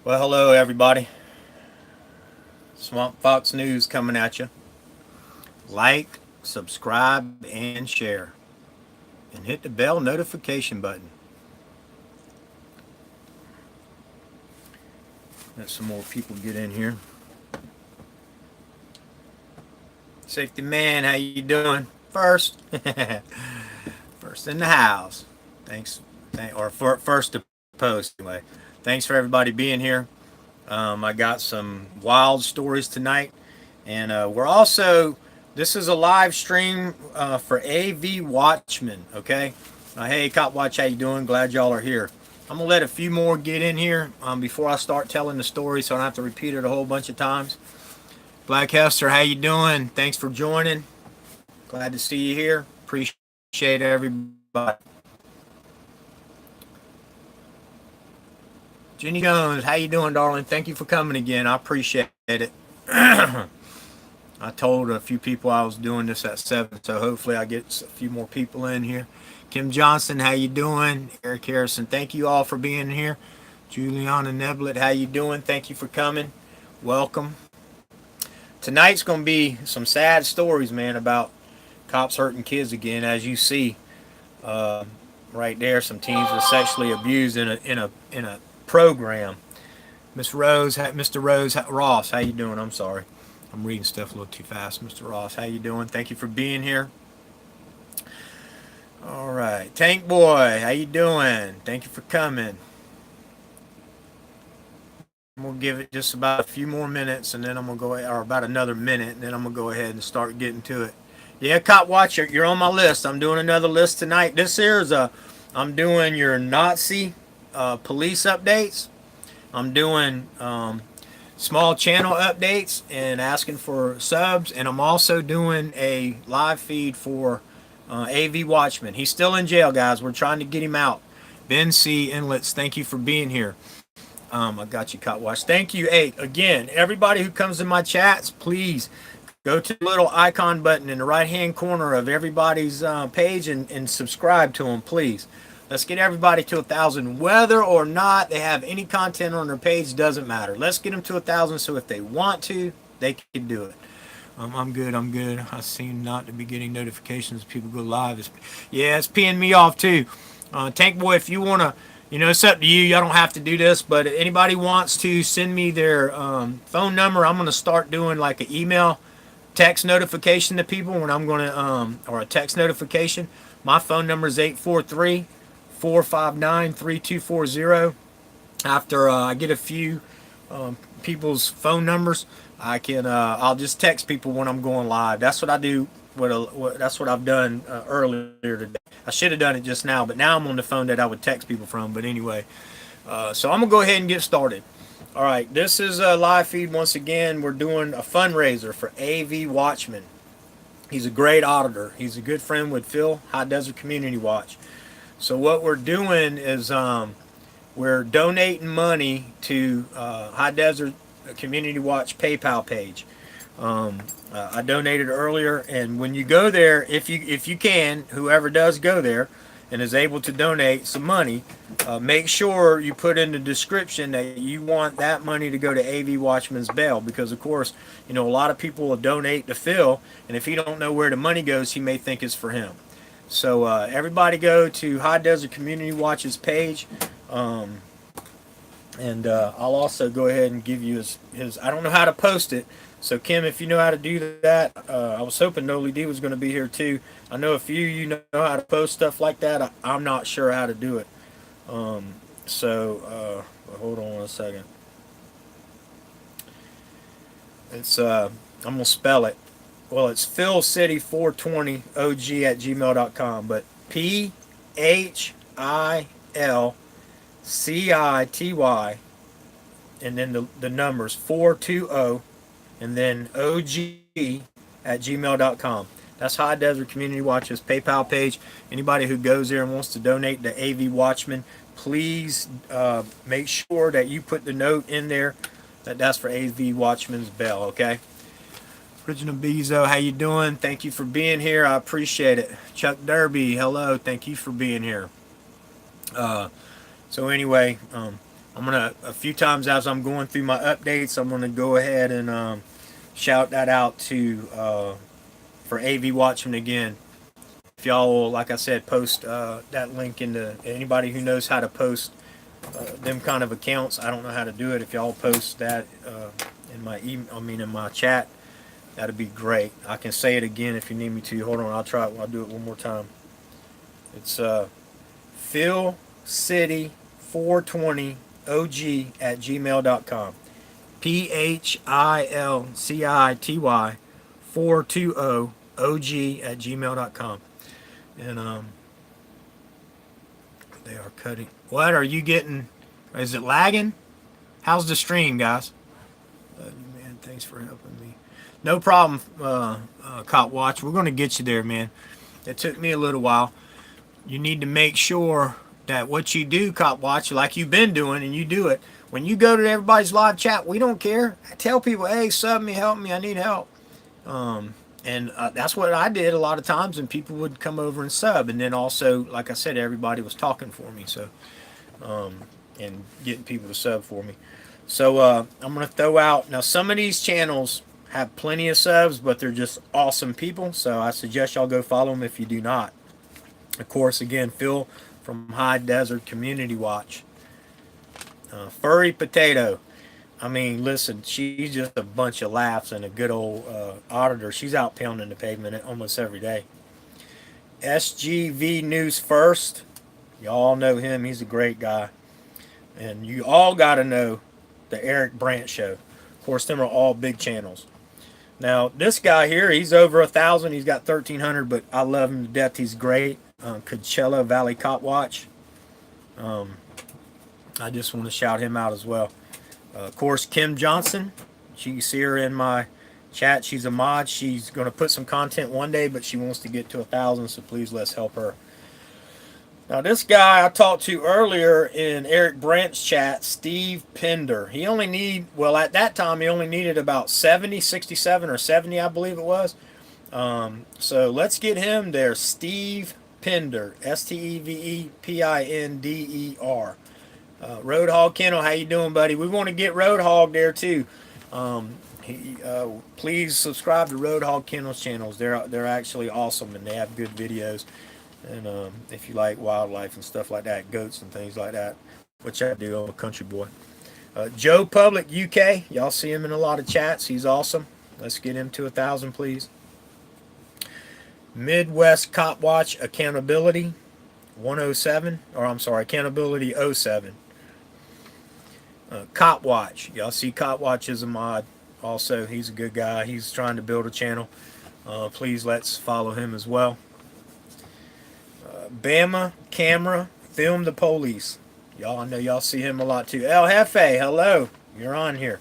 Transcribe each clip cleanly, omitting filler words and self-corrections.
Well, hello everybody. Swamp Fox News coming at you. Like, subscribe, and share. And hit the bell notification button. Let some more people get in here. Safety man, how you doing? First. First in the house. Thanks. First to post anyway. Thanks for everybody being here. I got some wild stories tonight. And we're also, this is a live stream for AV Watchman, okay? Hey, Cop Watch, how you doing? Glad y'all are here. I'm going to let a few more get in here before I start telling the story so I don't have to repeat it a whole bunch of times. Black Hester, how you doing? Thanks for joining. Glad to see you here. Appreciate everybody. Jenny Jones, how you doing, darling? Thank you for coming again. I appreciate it. I told a few people I was doing this at 7, so hopefully I get a few more people in here. Kim Johnson, how you doing? Eric Harrison, thank you all for being here. Juliana Neblet, how you doing? Thank you for coming. Welcome. Tonight's going to be some sad stories, man, about cops hurting kids again. As you see right there, some teens were sexually abused in a program. Miss Rose, Mr. Rose Ross, how you doing? I'm sorry. I'm reading stuff a little too fast. Mr. Ross, how you doing? Thank you for being here. All right. Tank Boy, how you doing? Thank you for coming. We'll give it just about a few more minutes, and then I'm going to go, or about another minute, and then I'm going to go ahead and start getting to it. Yeah, Cop Watcher, you're on my list. I'm doing another list tonight. This here is I'm doing your Nazi police updates. I'm doing small channel updates and asking for subs, and I'm also doing a live feed for AV Watchman. He's still in jail, guys. We're trying to get him out. Ben C. Inlets, thank you for being here. I got you, Cop Watch. Thank you. Hey, again, everybody who comes in my chats, please go to the little icon button in the right-hand corner of everybody's page and subscribe to them, please. Let's get everybody to 1,000. Whether or not they have any content on their page doesn't matter. Let's get them to 1,000 so if they want to, they can do it. I'm good. I seem not to be getting notifications. People go live. It's peeing me off too. Tank Boy, if you want to, it's up to you. I don't have to do this, but if anybody wants to send me their phone number, I'm going to start doing like an email text notification to people when I'm going to, or a text notification. My phone number is 843-459-3240. After I get a few people's phone numbers, I'll just text people when I'm going live. That's what I do. That's what I've done earlier today. I should have done it just now, but now I'm on the phone that I would text people from. But anyway, so I'm gonna go ahead and get started. All right, this is a live feed once again. We're doing a fundraiser for AV Watchman. He's a great auditor. He's a good friend with Phil, High Desert Community Watch. So what we're doing is we're donating money to High Desert Community Watch PayPal page. I donated earlier, and when you go there, if you can, whoever does go there and is able to donate some money, make sure you put in the description that you want that money to go to AV Watchman's bail, because of course, a lot of people will donate to Phil, and if he don't know where the money goes, he may think it's for him. So everybody go to High Desert Community Watch's page. And I'll also go ahead and give you his. I don't know how to post it, so Kim, if you know how to do that, I was hoping Noli D was going to be here too. I know a few you know how to post stuff like that. I'm not sure how to do it. Hold on one second. It's I'm gonna spell it. Well, it's philcity420og@gmail.com, but PHILCITY, and then the numbers 420, and then OG@gmail.com. That's High Desert Community Watch's PayPal page. Anybody who goes there and wants to donate to AV Watchman, please make sure that you put the note in there that that's for AV Watchman's bell, okay? Original Bezo, how you doing? Thank you for being here. I appreciate it. Chuck Derby, hello. Thank you for being here. So anyway, I'm gonna, a few times as I'm going through my updates, I'm gonna go ahead and shout that out to for AV Watchman again. If y'all will, like I said, post that link into anybody who knows how to post them kind of accounts. I don't know how to do it. If y'all post that in my email, I mean in my chat, that'd be great. I can say it again if you need me to. Hold on, I'll try it. I'll do it one more time. It's Phil City 420 OG at gmail.com. PHILCITY 420 OG at gmail.com. And they are cutting. What are you getting? Is it lagging? How's the stream, guys? Man, thanks for helping me. No problem, Cop Watch. We're going to get you there, man. It took me a little while. You need to make sure that what you do, Cop Watch, like you've been doing, and you do it. When you go to everybody's live chat, we don't care. I tell people, hey, sub me, help me, I need help. And that's what I did a lot of times, and people would come over and sub. And then also, like I said, everybody was talking for me, so and getting people to sub for me. So I'm going to throw out, now some of these channels have plenty of subs, but they're just awesome people, so I suggest y'all go follow them if you do not. Of course, again, Phil from High Desert Community Watch. Furry Potato. I mean, listen, she's just a bunch of laughs and a good old auditor. She's out pounding the pavement almost every day. SGV News First. Y'all know him. He's a great guy. And you all got to know the Eric Brandt Show. Of course, them are all big channels. Now, this guy here, he's over 1,000. He's got 1,300, but I love him to death. He's great. Coachella Valley Cop Watch. I just want to shout him out as well. Of course, Kim Johnson. You see her in my chat. She's a mod. She's going to put some content one day, but she wants to get to 1,000, so please let's help her. Now, this guy I talked to earlier in Eric Brandt's chat, Steve Pender. He only well, at that time, he only needed about 70, 67 or 70, I believe it was. So let's get him there. Steve Pender, Stevepinder. Roadhog Kennel, how you doing, buddy? We want to get Roadhog there too. Please subscribe to Roadhog Kennel's channels. They're actually awesome, and they have good videos. And if you like wildlife and stuff like that, goats and things like that, which I do, I'm a country boy. Joe Public UK, y'all see him in a lot of chats. He's awesome. Let's get him to 1,000, please. Midwest Cop Watch Accountability 107, or I'm sorry, Accountability 07. Cop Watch, y'all see Cop Watch is a mod. Also, he's a good guy. He's trying to build a channel. Please let's follow him as well. Bama Camera Film the Police. Y'all, I know y'all see him a lot too. El Jefe, hello. You're on here.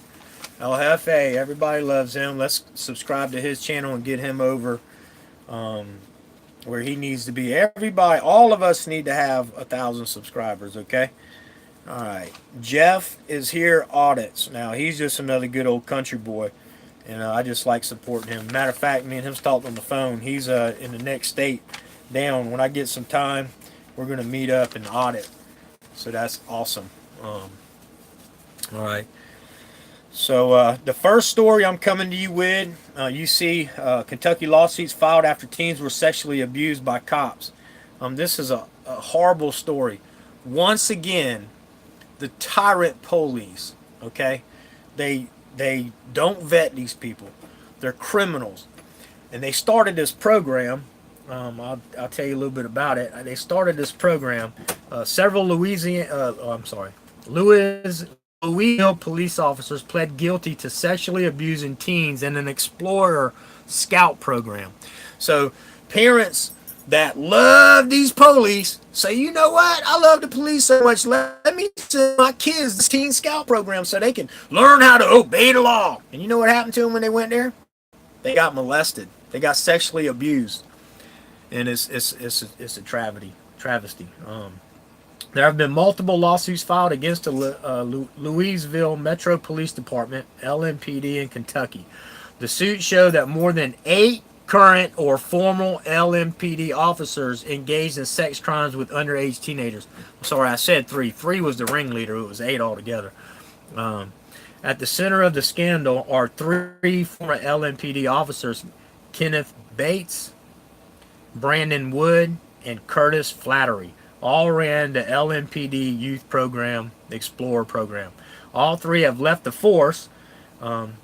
El Jefe, everybody loves him. Let's subscribe to his channel and get him over where he needs to be. Everybody, all of us need to have 1,000 subscribers, okay? All right. Jeff is here, audits. Now, he's just another good old country boy, and I just like supporting him. Matter of fact, me and him talked on the phone. He's in the next state down. When I get some time, we're going to meet up and audit. So that's awesome. All right. So the first story I'm coming to you with, you see Kentucky lawsuits filed after teens were sexually abused by cops. This is a horrible story. Once again, the tyrant police, okay? They don't vet these people. They're criminals. And they started this program. I'll tell you a little bit about it. They started this program. Several Louisville police officers pled guilty to sexually abusing teens in an Explorer Scout program. So parents that love these police say, you know what? I love the police so much. Let me send my kids this Teen Scout program so they can learn how to obey the law. And you know what happened to them when they went there? They got molested. They got sexually abused. And it's a travesty. There have been multiple lawsuits filed against the Louisville Metro Police Department, LMPD, in Kentucky. The suits show that more than 8 current or former LMPD officers engaged in sex crimes with underage teenagers. Sorry, I said 3. 3 was the ringleader. It was 8 altogether. Um, at the center of the scandal are 3 former LMPD officers, Kenneth Bates, Brandon Wood, and Curtis Flattery. All ran the LMPD youth program, the Explorer program. All 3 have left the force. Um,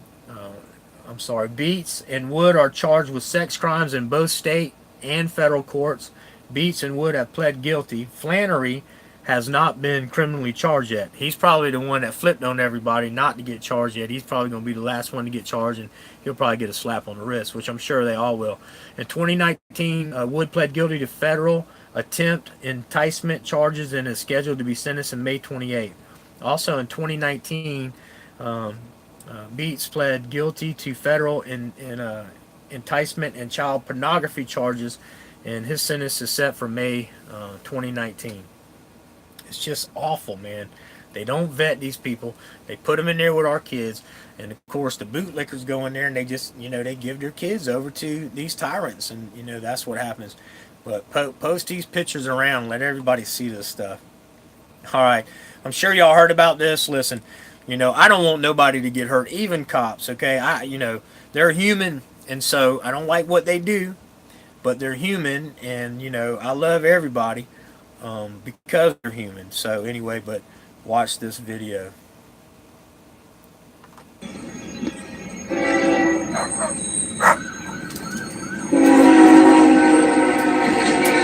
Beats and Wood are charged with sex crimes in both state and federal courts. Beats and Wood have pled guilty. Flannery has not been criminally charged yet. He's probably the one that flipped on everybody not to get charged yet. He's probably going to be the last one to get charged, and he'll probably get a slap on the wrist, which I'm sure they all will. In 2019, Wood pled guilty to federal attempt enticement charges and is scheduled to be sentenced in May 28th. Also in 2019, Beats pled guilty to federal enticement and child pornography charges, and his sentence is set for May 2019. It's just awful, man. They don't vet these people. They put them in there with our kids, and of course the bootlickers go in there and they just, they give their kids over to these tyrants, and that's what happens. But post these pictures around, let everybody see this stuff. All right, I'm sure y'all heard about this. Listen, I don't want nobody to get hurt, even cops. Okay, they're human, and so I don't like what they do, but they're human, and I love everybody. Because they're human. So anyway, but watch this video.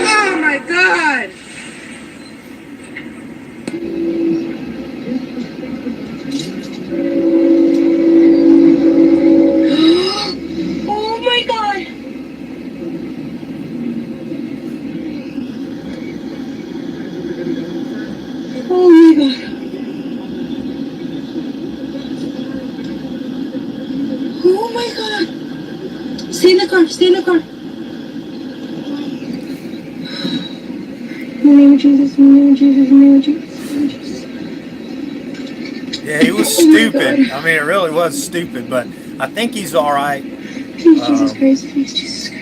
Oh my God! Oh my God! Oh my God. Oh my God. Stay in the car. Stay in the car. In the name of Jesus. In the name of Jesus. In the name of Jesus. In the name of Jesus. Yeah, he was stupid. I mean, it really was stupid, but I think he's all right. Please, Jesus Christ. Please, Jesus Christ.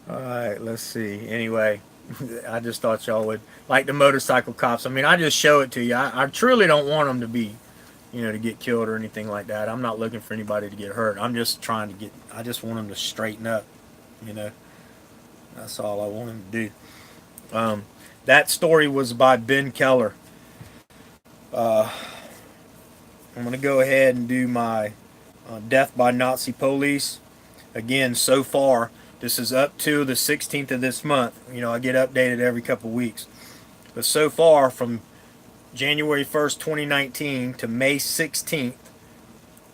All right, let's see. Anyway, I just thought y'all would like the motorcycle cops. I mean, I just show it to you. I truly don't want them to be, to get killed or anything like that. I'm not looking for anybody to get hurt. I'm just I just want them to straighten up, That's all I want them to do. That story was by Ben Keller. I'm going to go ahead and do my death by Nazi police. Again, so far, this is up to the 16th of this month. I get updated every couple weeks. But so far, from January 1st, 2019 to May 16th,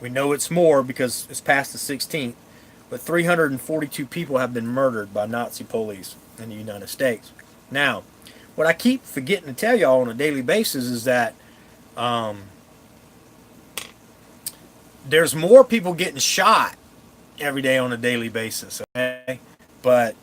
we know it's more because it's past the 16th, but 342 people have been murdered by Nazi police in the United States. Now, what I keep forgetting to tell y'all on a daily basis is that there's more people getting shot every day on a daily basis, okay? But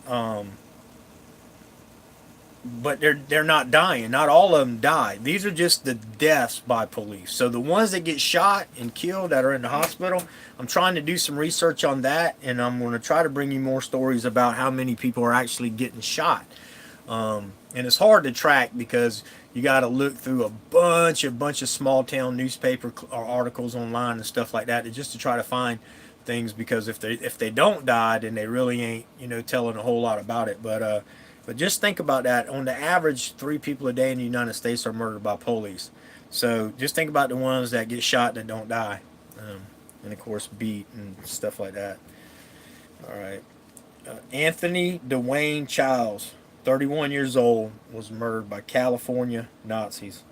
they're not dying. Not all of them die. These are just the deaths by police. So the ones that get shot and killed that are in the hospital, I'm trying to do some research on that, and I'm going to try to bring you more stories about how many people are actually getting shot. And it's hard to track because you got to look through a bunch of small town newspaper or articles online and stuff like that just to try to find things, because if they don't die, then they really ain't telling a whole lot about it. But just think about that. On the average, 3 people a day in the United States are murdered by police. So just think about the ones that get shot that don't die, and of course beat and stuff like that. All right, Anthony Dwayne Childs, 31 years old, was murdered by California Nazis.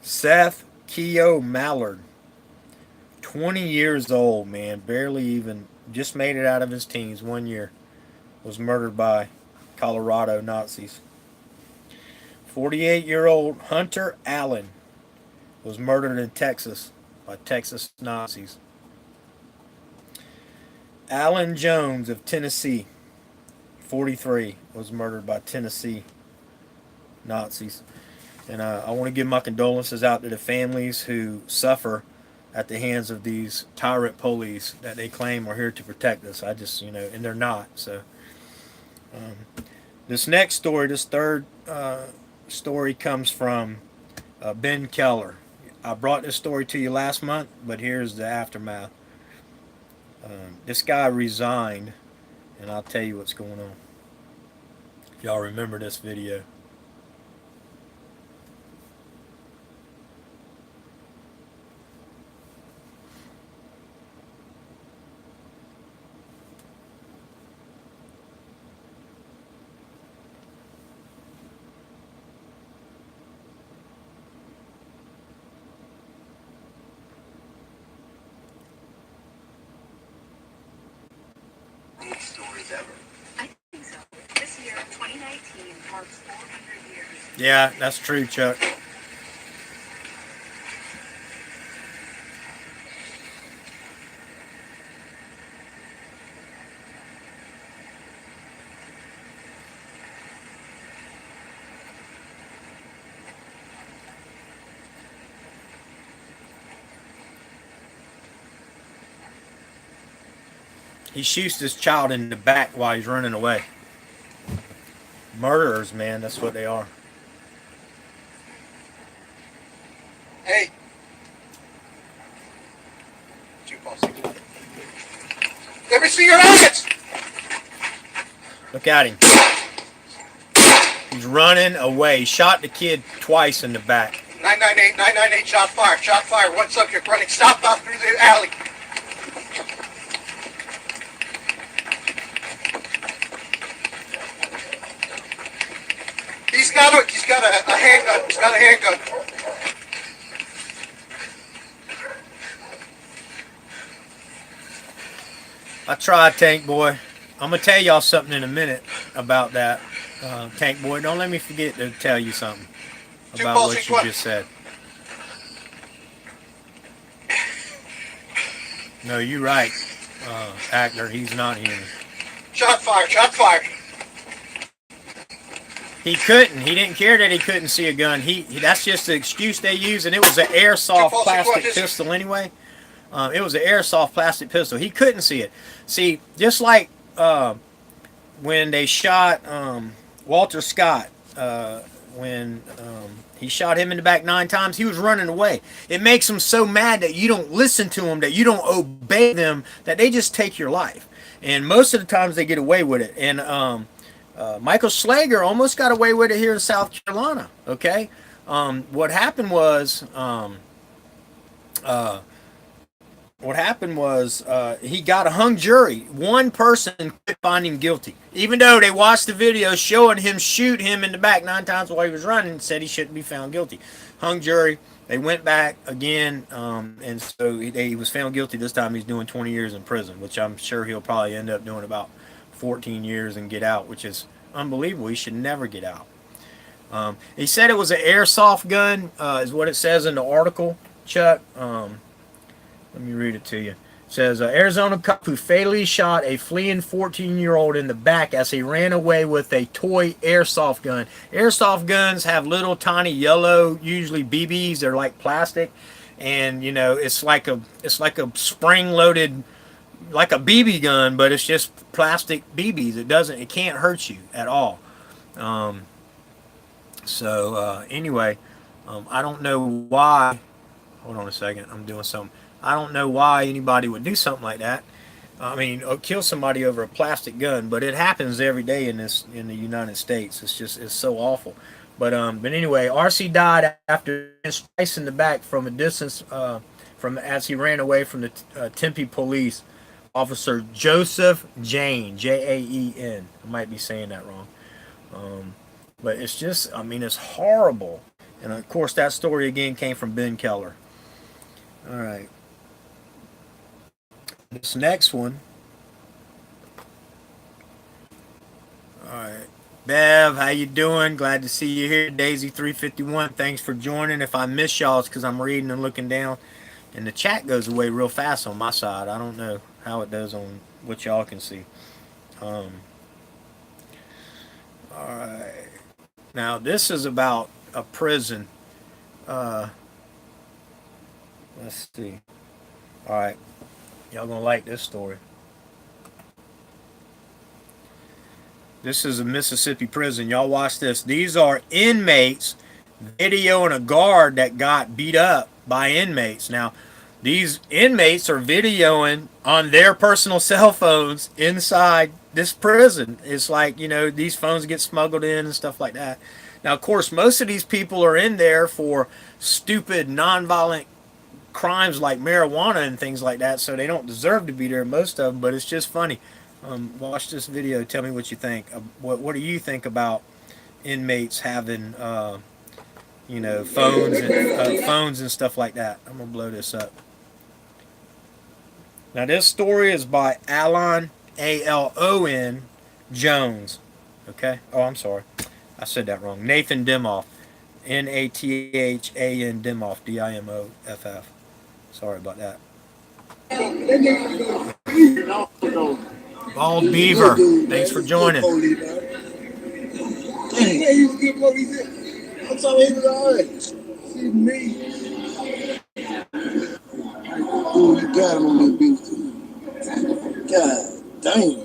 Seth Keogh Mallard, 20 years old, man, barely even, just made it out of his teens, 1 year, was murdered by Colorado Nazis. 48-year-old Hunter Allen was murdered in Texas by Texas Nazis. Alan Jones of Tennessee, 43, was murdered by Tennessee Nazis. And I want to give my condolences out to the families who suffer at the hands of these tyrant police that they claim are here to protect us. I just, and they're not. So this next story, this third story, comes from Ben Keller. I brought this story to you last month, but here's the aftermath. This guy resigned, and I'll tell you what's going on. If y'all remember this video. Stories ever. I think so. This year, 2019, marks 400 years. Yeah, that's true, Chuck. He shoots this child in the back while he's running away. Murderers, man, that's what they are. Hey. Let me see your hands. Look at him. He's running away. He shot the kid twice in the back. 998, shot fire, shot fire. One subject running southbound through the alley. He's got a handgun. He's got a handgun. I tried, Tank Boy. I'm going to tell y'all something in a minute about that. Tank Boy, don't let me forget to tell you something about what you just said. No, you're right, actor. He's not human. Shot fire, shot fire. He couldn't. He didn't care that he couldn't see a gun. That's just the excuse they use, and it was an airsoft plastic pistol anyway. It was an airsoft plastic pistol. He couldn't see it. See, just like when they shot Walter Scott, when he shot him in the back 9 times, he was running away. It makes them so mad that you don't listen to them, that you don't obey them, that they just take your life. And most of the times they get away with it. And Michael Slager almost got away with it here in South Carolina. Okay, what happened was he got a hung jury. One person could find him guilty, even though they watched the video showing him shoot him in the back 9 times while he was running, and said he shouldn't be found guilty. Hung jury. They went back again, and so he was found guilty. This time he's doing 20 years in prison, which I'm sure he'll probably end up doing about 14 years and get out, which is unbelievable. He should never get out. He said it was an airsoft gun, is what it says in the article, Chuck. Let me read it to you. It says, Arizona cop who fatally shot a fleeing 14-year-old in the back as he ran away with a toy airsoft gun. Airsoft guns have little tiny yellow, usually BBs. They're like plastic, and it's like a spring-loaded, like a BB gun, but it's just plastic BBs. It can't hurt you at all. Anyway, I don't know why. Hold on a second. I'm doing something. I don't know why anybody would do something like that. I mean, kill somebody over a plastic gun, but it happens every day in the United States. It's so awful. But anyway, RC died after twice in the back from a distance as he ran away from the Tempe police. Officer Joseph Jane, Jaen. I might be saying that wrong. But it's just, it's horrible. And of course, that story again came from Ben Keller. All right. This next one. All right. Bev, how you doing? Glad to see you here. Daisy351, thanks for joining. If I miss y'all, it's because I'm reading and looking down. And the chat goes away real fast on my side. I don't know how it does on what y'all can see. All right. Now, this is about a prison. Let's see. All right, y'all gonna like this story. This is a Mississippi prison. Y'all watch this. These are inmates videoing a guard that got beat up by inmates. Now, these inmates are videoing on their personal cell phones inside this prison. It's like, these phones get smuggled in and stuff like that. Now, of course, most of these people are in there for stupid, nonviolent crimes like marijuana and things like that, so they don't deserve to be there, most of them, but it's just funny. Watch this video. Tell me what you think. What do you think about inmates having, phones and stuff like that? I'm gonna blow this up. Now this story is by Alon Alon Jones. Okay. Oh, I'm sorry. I said that wrong. Nathan Dimoff. Nathan Dimoff. Dimoff. Sorry about that. Bald Beaver. Thanks for joining. I'm sorry, he was all right. See me. Oh, you got him on that bitch too. God damn.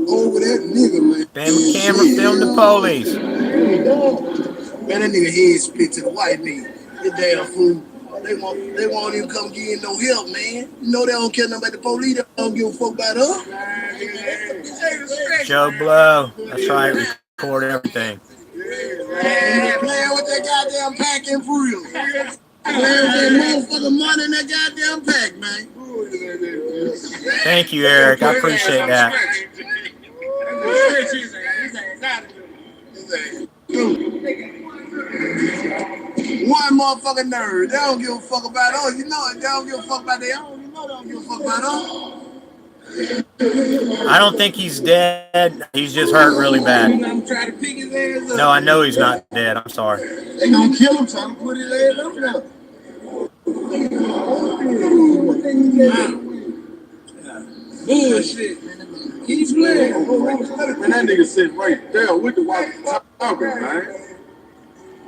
Over that nigga, man. Bam camera film the police. Man, that nigga head split to the white man. That damn fool. They won't even come get no help, man. You know they don't care nothing about the police. They don't give a fuck about us. Joe Blow. That's right. Record everything. Man, playing with that goddamn pack in for real. Playing with that motherfucking money in that goddamn pack, man. Thank you, Eric. I appreciate that. One motherfucking nerd. They don't give a fuck about us. You know it. They don't give a fuck about their own. You know they don't give a fuck about us. I don't think he's dead. He's just hurt really bad. No, I know he's not dead. I'm sorry. They gonna kill him, trying to put his ass up now. Bullshit. He's playing. Man, that nigga sitting right there with the walkie-talkie, man.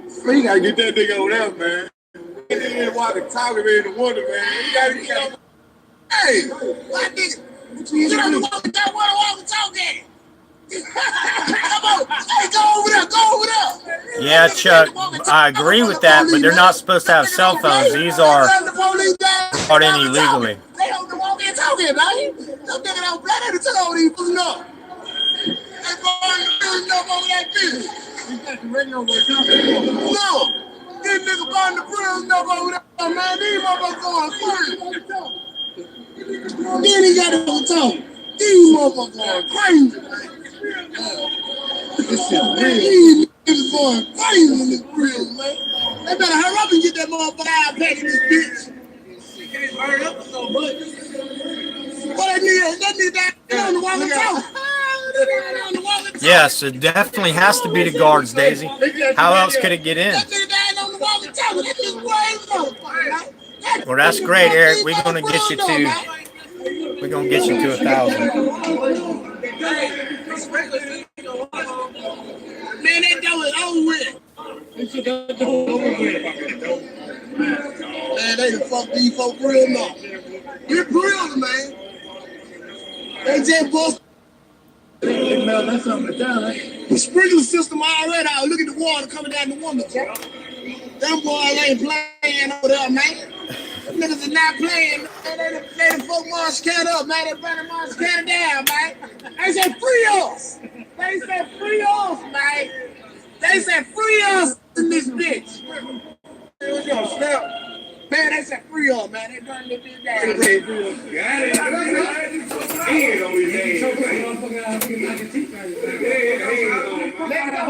So you gotta get that nigga over there, man. That nigga walkie-talkie, man, the wonder, man. You gotta get over. Hey, what nigga? Get on the walkie-talkie. Come on. Hey, go over there. Go over there. Yeah, Chuck, I agree with that, but they're not supposed to have cell phones. These are brought in illegally. They don't the walkie-talkie, man. Them niggas don't play that until all these fools know. They burned the prison up over that bitch. You got the radio walkie-talkie. No. These niggas burned the prison up over there, man. These motherfuckers going crazy. Then he got it on top. These motherfuckers going crazy, man. This shit, man. These niggas going crazy in this prison, man. They better hurry up and get that motherfucker out back in this bitch. It burned up so much. What that nigga on the walkie-talkie. Yes, it definitely has to be the guards, Daisy. How else could it get in? That nigga died on the walkie-talkie. That just crazy, motherfucker. Well, that's great, Eric. We're gonna get you to 1,000. Man, that door is over with. Man, they done fucked these folks real now. Get real, man. They just bust. That's something down, right? The sprinkler system already out. Look at the water coming down the window, bro. Them boys ain't playing over there, man. Them niggas are not playing, man. They done fuck Montana up, man. They burning Montana down, man. They said free us. They said free us, man. They said free us in this bitch. Man, they said free us, man. They burned this bitch down.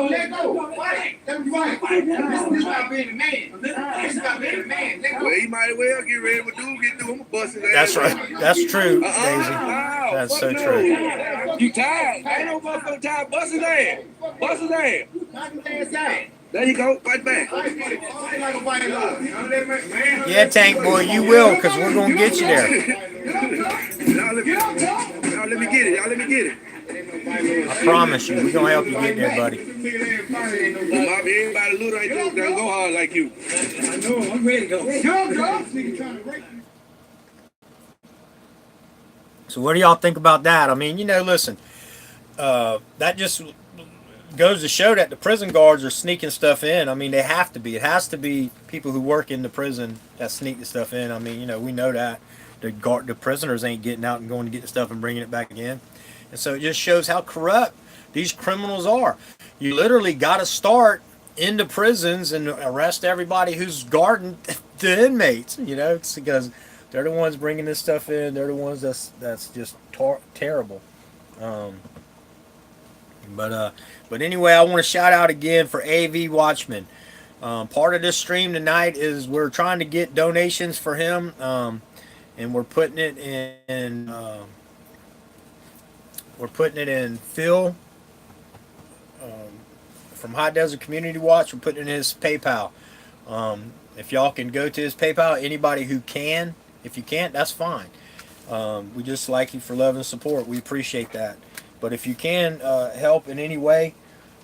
Let go. Well, he might as well get ready with dude, get through him, bust his ass. That's right. That's true, Daisy. That's so true. You tired? Ain't no motherfucker tired. Bust his ass. Bust his ass. There you go. Fight back. Yeah, Tank Boy, you will, because we're going to get you there. Y'all let me get it. Y'all let me get it. I promise you, we're going to help you get there, buddy. Everybody little ain't doesn't go hard like you. I know. I'm ready to go. So what do y'all think about that? I mean, listen, that just goes to show that the prison guards are sneaking stuff in. I mean, they have to be. It has to be people who work in the prison that sneak the stuff in. I mean, we know that the prisoners ain't getting out and going to get the stuff and bringing it back in. And so it just shows how corrupt these criminals are. You literally got to start in the prisons and arrest everybody who's guarding the inmates. It's because they're the ones bringing this stuff in. They're the ones that's just terrible. But anyway, I want to shout out again for AV Watchman. Part of this stream tonight is we're trying to get donations for him, and we're putting it in. We're putting it in Phil from High Desert Community Watch. We're putting it in his PayPal. If y'all can go to his PayPal, anybody who can. If you can't, that's fine. We just like you for love and support. We appreciate that. But if you can help in any way,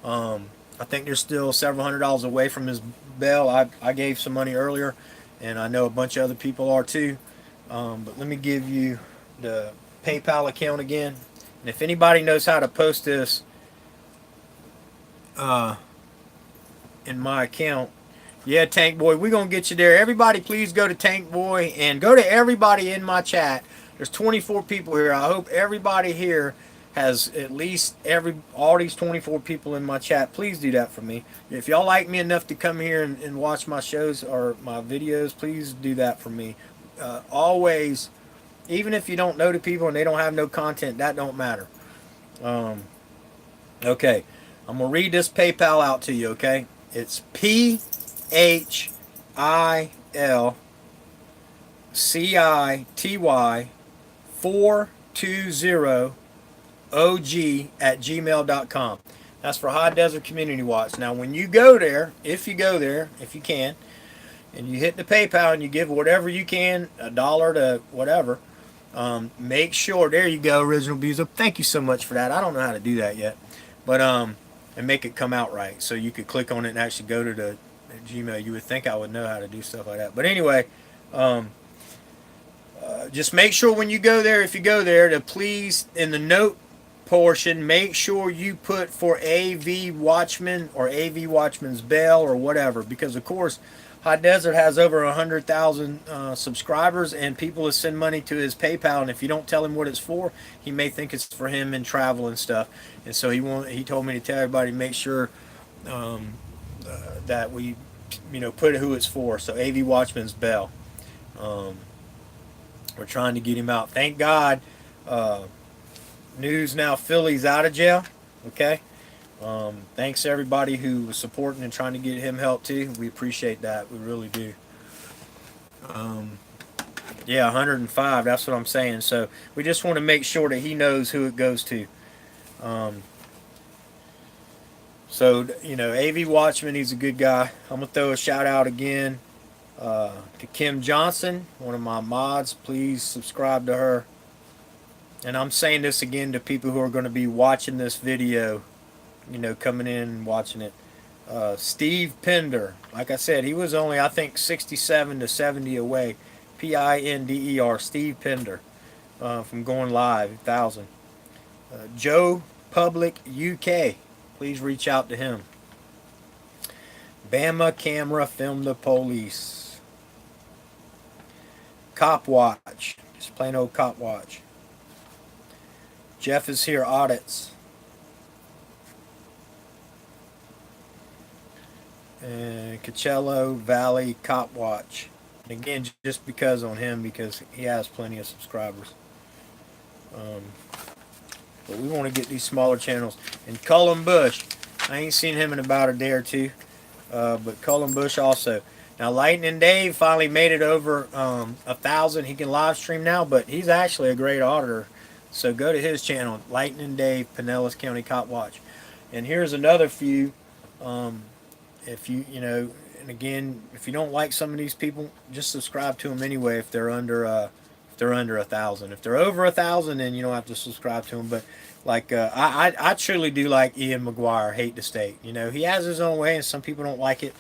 I think they're still several $100s away from his bail. I gave some money earlier, and I know a bunch of other people are too. But let me give you the PayPal account again. And if anybody knows how to post this in my account, yeah, Tank Boy, we're going to get you there. Everybody, please go to Tank Boy and go to everybody in my chat. There's 24 people here. I hope everybody here has at least all these 24 people in my chat. Please do that for me. If y'all like me enough to come here and watch my shows or my videos, please do that for me. Always, even if you don't know the people and they don't have no content, that don't matter. Okay, I'm going to read this PayPal out to you, okay? It's PHILCI420OG@gmail.com. That's for High Desert Community Watch. Now, when you go there, if you can, and you hit the PayPal and you give whatever you can, $1 to whatever, make sure, there you go, Original Bezo. Thank you so much for that. I don't know how to do that yet. But, and make it come out right. So you could click on it and actually go to the Gmail. You would think I would know how to do stuff like that. But anyway, just make sure when you go there, if you go there, to please, in the note portion, make sure you put for AV Watchman or AV Watchman's bail or whatever. Because, of course, High Desert has over 100,000 subscribers, and people will send money to his PayPal, and if you don't tell him what it's for, he may think it's for him in travel and stuff. And so he told me to tell everybody, make sure that we put who it's for. So AV Watchman's bell. We're trying to get him out. Thank God. News now, Philly's out of jail. Okay. Thanks to everybody who was supporting and trying to get him help too. We appreciate that. We really do. Yeah, 105. That's what I'm saying. So we just want to make sure that he knows who it goes to. So, AV Watchman, he's a good guy. I'm going to throw a shout out again to Kim Johnson, one of my mods. Please subscribe to her. And I'm saying this again to people who are going to be watching this video, coming in and watching it. Steve Pender, like I said, he was only, I think, 67 to 70 away. Pinder, Steve Pender, from going live, 1,000. Joe Public UK, please reach out to him. Bama Camera Film the Police. Cop Watch, just plain old Cop Watch. Jeff is here, Audits. And Coachella Valley Cop Watch. And again, just because on him, because he has plenty of subscribers. But we want to get these smaller channels. And Cullen Bush, I ain't seen him in about a day or two. But Cullen Bush also. Now, Lightning Dave finally made it over 1,000. He can live stream now, but he's actually a great auditor. So go to his channel, Lightning Dave, Pinellas County Cop Watch. And here's another few. If and again, if you don't like some of these people, just subscribe to them anyway. If they're under 1,000, if they're over 1,000, then you don't have to subscribe to them. But like I truly do like Ian McGuire. Hate to state, he has his own way, and some people don't like it,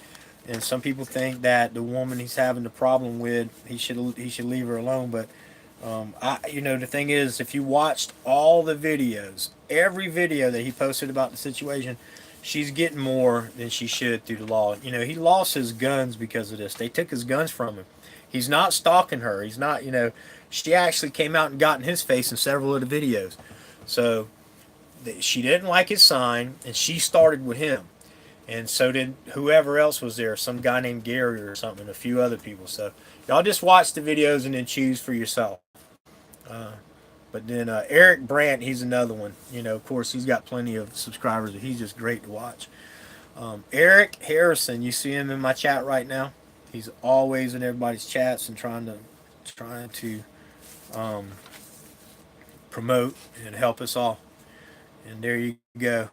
and some people think that the woman he's having the problem with, he should leave her alone. But The thing is, if you watched all the videos, every video that he posted about the situation, she's getting more than she should through the law. He lost his guns because of this. They took his guns from him. He's not stalking her. He's not, she actually came out and got in his face in several of the videos. So she didn't like his sign, and she started with him. And so did whoever else was there, some guy named Gary or something, a few other people. So y'all just watch the videos and then choose for yourself. But then Eric Brandt, he's another one. Of course, he's got plenty of subscribers. But he's just great to watch. Eric Harrison, you see him in my chat right now. He's always in everybody's chats and trying to promote and help us all. And there you go.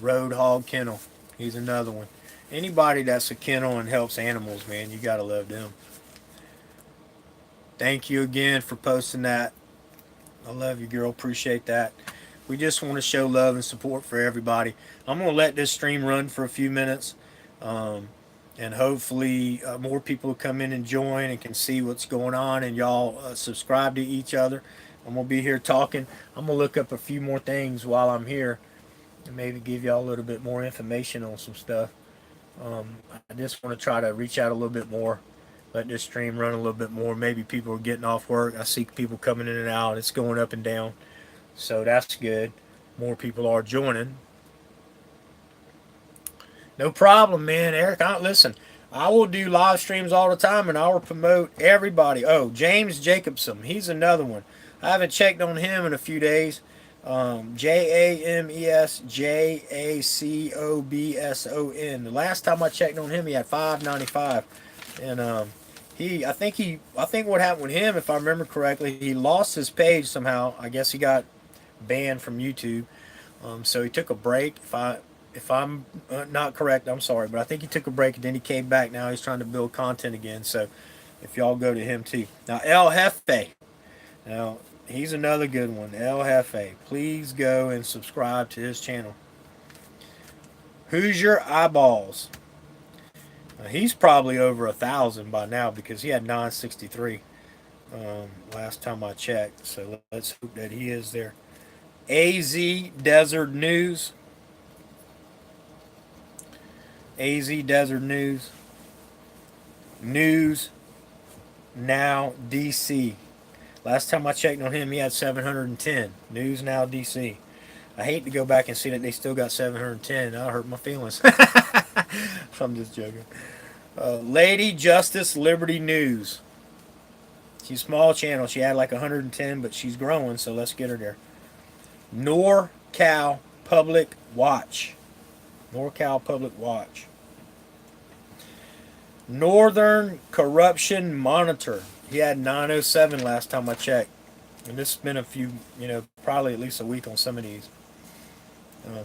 Road Hog Kennel. He's another one. Anybody that's a kennel and helps animals, man, you gotta love them. Thank you again for posting that. I love you, girl. Appreciate that. We just want to show love and support for everybody. I'm going to let this stream run for a few minutes. And hopefully more people will come in and join and can see what's going on. And y'all subscribe to each other. I'm going to be here talking. I'm going to look up a few more things while I'm here. And maybe give y'all a little bit more information on some stuff. I just want to try to reach out a little bit more. Let this stream run a little bit more. Maybe people are getting off work. I see people coming in and out. It's going up and down. So that's good. More people are joining. No problem, man. Eric, listen, I will do live streams all the time, and I will promote everybody. Oh, James Jacobson. He's another one. I haven't checked on him in a few days. JamesJacobson. The last time I checked on him, he had 595. And I think what happened with him, if I remember correctly, he lost his page somehow. I guess he got banned from YouTube. So he took a break. If I'm not correct, I'm sorry, but I think he took a break and then he came back. Now he's trying to build content again. So if y'all go to him too. Now El Jefe. Now he's another good one. El Jefe. Please go and subscribe to his channel. Who's your eyeballs? He's probably over 1,000 by now because he had 963 last time I checked. So let's hope that he is there. AZ Desert News. AZ Desert News. News Now DC. Last time I checked on him, he had 710. News Now DC. I hate to go back and see that they still got 710. That'll hurt my feelings. I'm just joking. Lady Justice Liberty News. She's a small channel. She had like 110, but she's growing, so let's get her there. NorCal Public Watch. NorCal Public Watch. Northern Corruption Monitor. He had 907 last time I checked. And this has been a few, probably at least a week on some of these.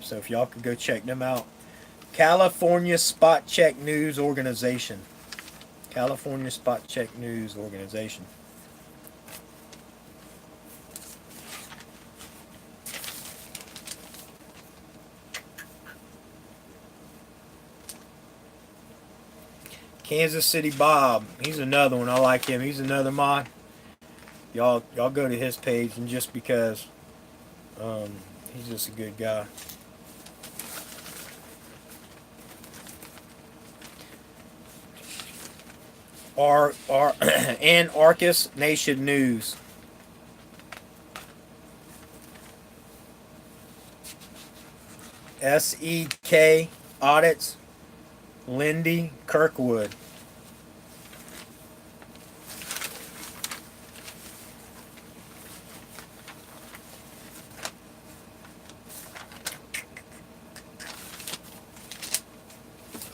So if y'all could go check them out. California Spot Check News Organization. California Spot Check News Organization. Kansas City Bob. He's another one. I like him. He's another mod. Y'all go to his page, and just because he's just a good guy. Anarchist Nation News. SEK Audits. Lindy Kirkwood.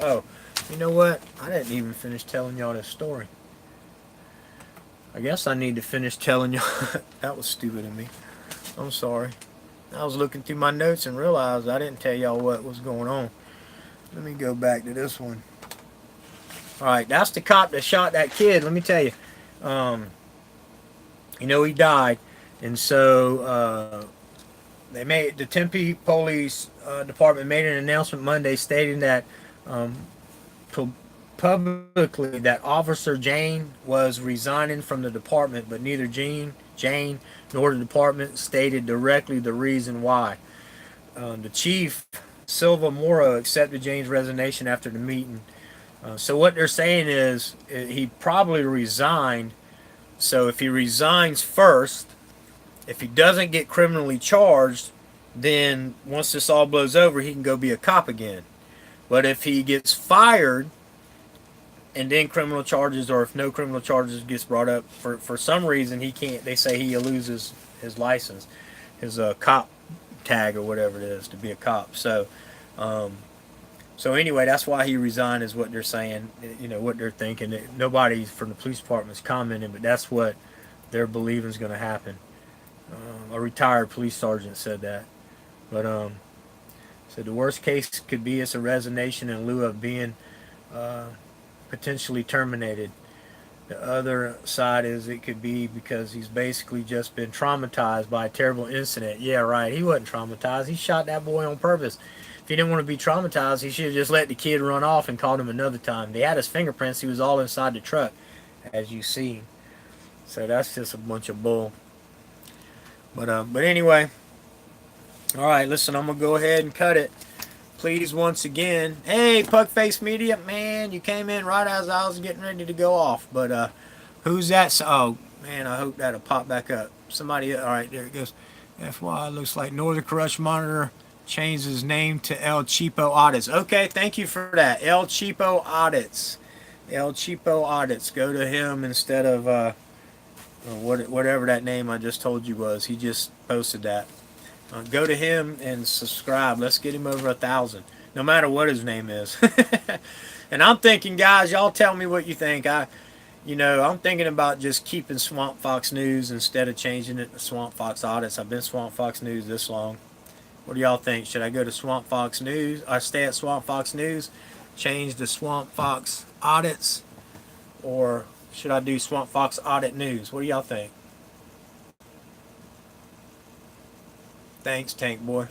Oh, you know what? I didn't even finish telling y'all this story. I guess I need to finish telling y'all. That was stupid of me. I'm sorry. I was looking through my notes and realized I didn't tell y'all what was going on. Let me go back to this one. Alright, that's the cop that shot that kid. Let me tell you. He died. And so the Tempe Police Department made an announcement Monday stating that publicly that Officer Jane was resigning from the department, but neither Jane nor the department stated directly the reason why. The chief, Silva Moro, accepted Jane's resignation after the meeting. So what they're saying is he probably resigned. So if he resigns first, if he doesn't get criminally charged, then once this all blows over, he can go be a cop again. But if he gets fired and then criminal charges, or if no criminal charges gets brought up for some reason, he can't. They say he loses his license, his cop tag or whatever it is to be a cop. So anyway, that's why he resigned, is what they're saying. You know what they're thinking. Nobody from the police department's commenting, but that's what they're believing is going to happen. A retired police sergeant said that. But so the worst case could be it's a resignation in lieu of being potentially terminated. The other side is it could be because he's basically just been traumatized by a terrible incident. Yeah, right. He wasn't traumatized. He shot that boy on purpose. If he didn't want to be traumatized, he should have just let the kid run off and called him another time. They had his fingerprints. He was all inside the truck, as you see. So that's just a bunch of bull. But anyway, all right. Listen, I'm gonna go ahead and cut it. Please, once again, hey, Pugface Media, man, you came in right as I was getting ready to go off. But who's that? Oh man, I hope that'll pop back up. Somebody, all right, there it goes. FY looks like Northern Corruption Monitor changed his name to El Cheapo Audits. Okay, thank you for that. El Cheapo Audits. El Cheapo Audits. Go to him instead of whatever that name I just told you was. He just posted that. Go to him and subscribe. Let's get him over 1,000, no matter what his name is. And I'm thinking, guys, y'all tell me what you think. I'm thinking about just keeping Swamp Fox News instead of changing it to Swamp Fox Audits. I've been Swamp Fox News this long. What do y'all think? Should I go to Swamp Fox News? I stay at Swamp Fox News, change to Swamp Fox Audits, or should I do Swamp Fox Audit News? What do y'all think? Thanks, Tank Boy.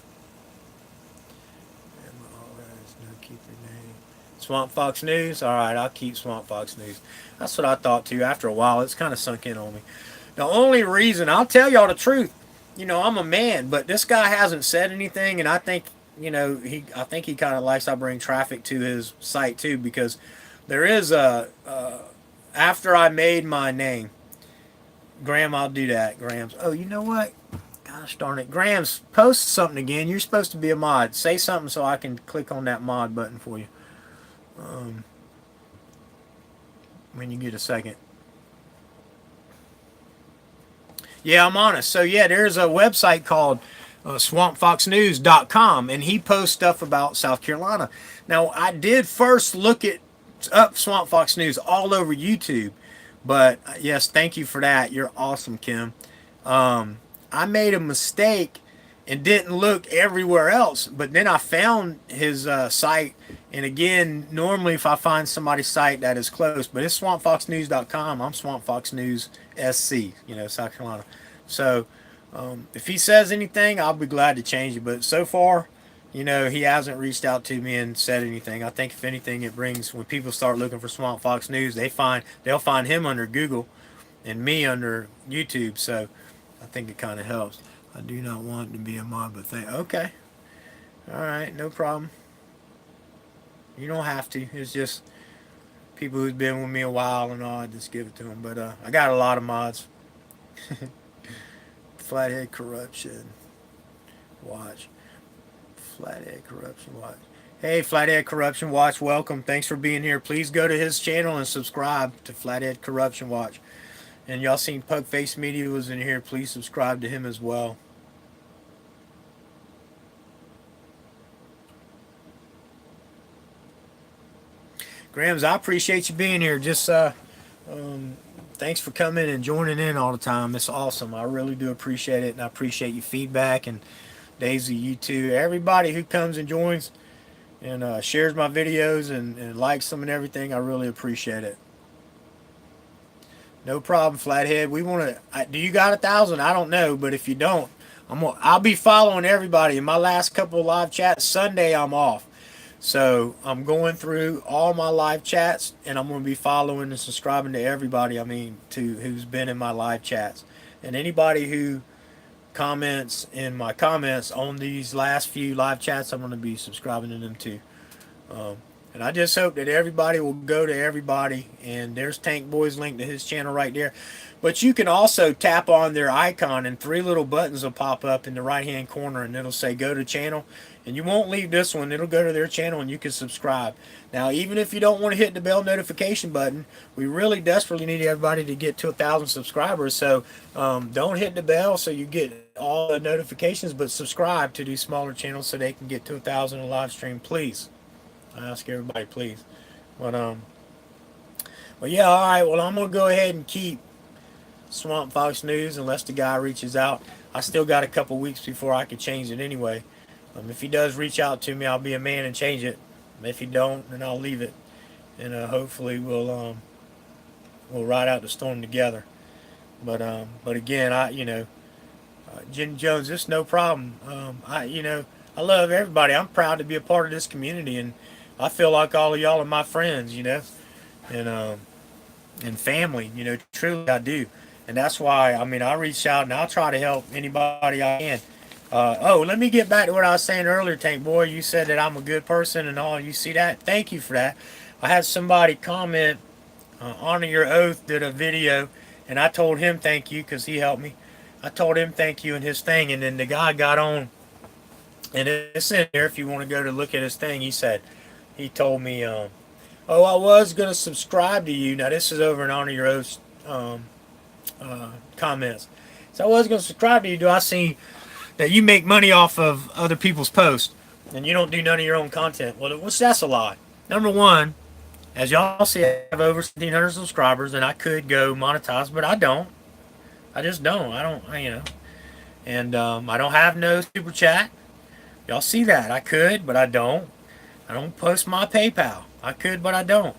Swamp Fox News? Alright, I'll keep Swamp Fox News. That's what I thought too. After a while, it's kind of sunk in on me. The only reason, I'll tell y'all the truth, I'm a man, but this guy hasn't said anything, and I think, I think he kind of likes I bring traffic to his site too, because there is after I made my name, Graham, I'll do that, Graham's. Oh, you know what? Gosh darn it. Grams, post something again. You're supposed to be a mod. Say something so I can click on that mod button for you. When you get a second. Yeah, I'm honest. So yeah, there's a website called swampfoxnews.com, and he posts stuff about South Carolina. Now, I did first look up Swamp Fox News all over YouTube, but yes, thank you for that. You're awesome, Kim. I made a mistake and didn't look everywhere else, but then I found his site, and again, normally if I find somebody's site that is close, but it's swampfoxnews.com. I'm Swamp Fox News SC, South Carolina. So if he says anything, I'll be glad to change it, but so far, he hasn't reached out to me and said anything. I think if anything, it brings, when people start looking for Swamp Fox News, they'll find him under Google and me under YouTube, so I think it kind of helps. I do not want to be a mod, but okay. All right, no problem. You don't have to. It's just people who's been with me a while and all. I just give it to them. But I got a lot of mods. Flathead Corruption Watch. Flathead Corruption Watch. Hey, Flathead Corruption Watch, welcome. Thanks for being here. Please go to his channel and subscribe to Flathead Corruption Watch. And y'all seen Pugface Media was in here. Please subscribe to him as well. Grams, I appreciate you being here. Just thanks for coming and joining in all the time. It's awesome. I really do appreciate it, and I appreciate your feedback. And Daisy, you too. Everybody who comes and joins and shares my videos and likes them and everything, I really appreciate it. No problem, Flathead. We want to. Do you got 1,000? I don't know, but if you don't, I'll be following everybody. In my last couple of live chats, Sunday I'm off. So I'm going through all my live chats, and I'm going to be following and subscribing to everybody. I mean, to who's been in my live chats, and anybody who comments in my comments on these last few live chats, I'm going to be subscribing to them too. Um, and I just hope that everybody will go to everybody. And there's Tank Boy's link to his channel right there. But you can also tap on their icon, and three little buttons will pop up in the right hand corner, and it'll say go to channel. And you won't leave this one, it'll go to their channel and you can subscribe. Now, even if you don't want to hit the bell notification button, we really desperately need everybody to get to 1,000 subscribers. So don't hit the bell so you get all the notifications, but subscribe to these smaller channels so they can get to 1,000 in live stream, please. I ask everybody, please. But yeah, all right. Well, I'm gonna go ahead and keep Swamp Fox News unless the guy reaches out. I still got a couple weeks before I can change it anyway. If he does reach out to me, I'll be a man and change it. If he don't, then I'll leave it, and hopefully we'll ride out the storm together. But again, Jen Jones, it's no problem. I love everybody. I'm proud to be a part of this community, and I feel like all of y'all are my friends, and family. Truly I do, and that's why I reach out and I'll try to help anybody I can. Let me get back to what I was saying earlier, Tank Boy. You said that I'm a good person and all. You see that? Thank you for that. I had somebody comment, Honor Your Oath did a video, and I told him thank you because he helped me. I told him thank you in his thing, and then the guy got on, and it's in there if you want to go to look at his thing. He told me, I was going to subscribe to you. Now, this is over in Honor Your Oath comments. So I was going to subscribe to you. Do I see that you make money off of other people's posts and you don't do none of your own content? Well, that's a lie. Number one, as y'all see, I have over 1,700 subscribers, and I could go monetize, but I don't. I just don't. And I don't have no super chat. Y'all see that? I could, but I don't. I don't post my PayPal. I could, but I don't.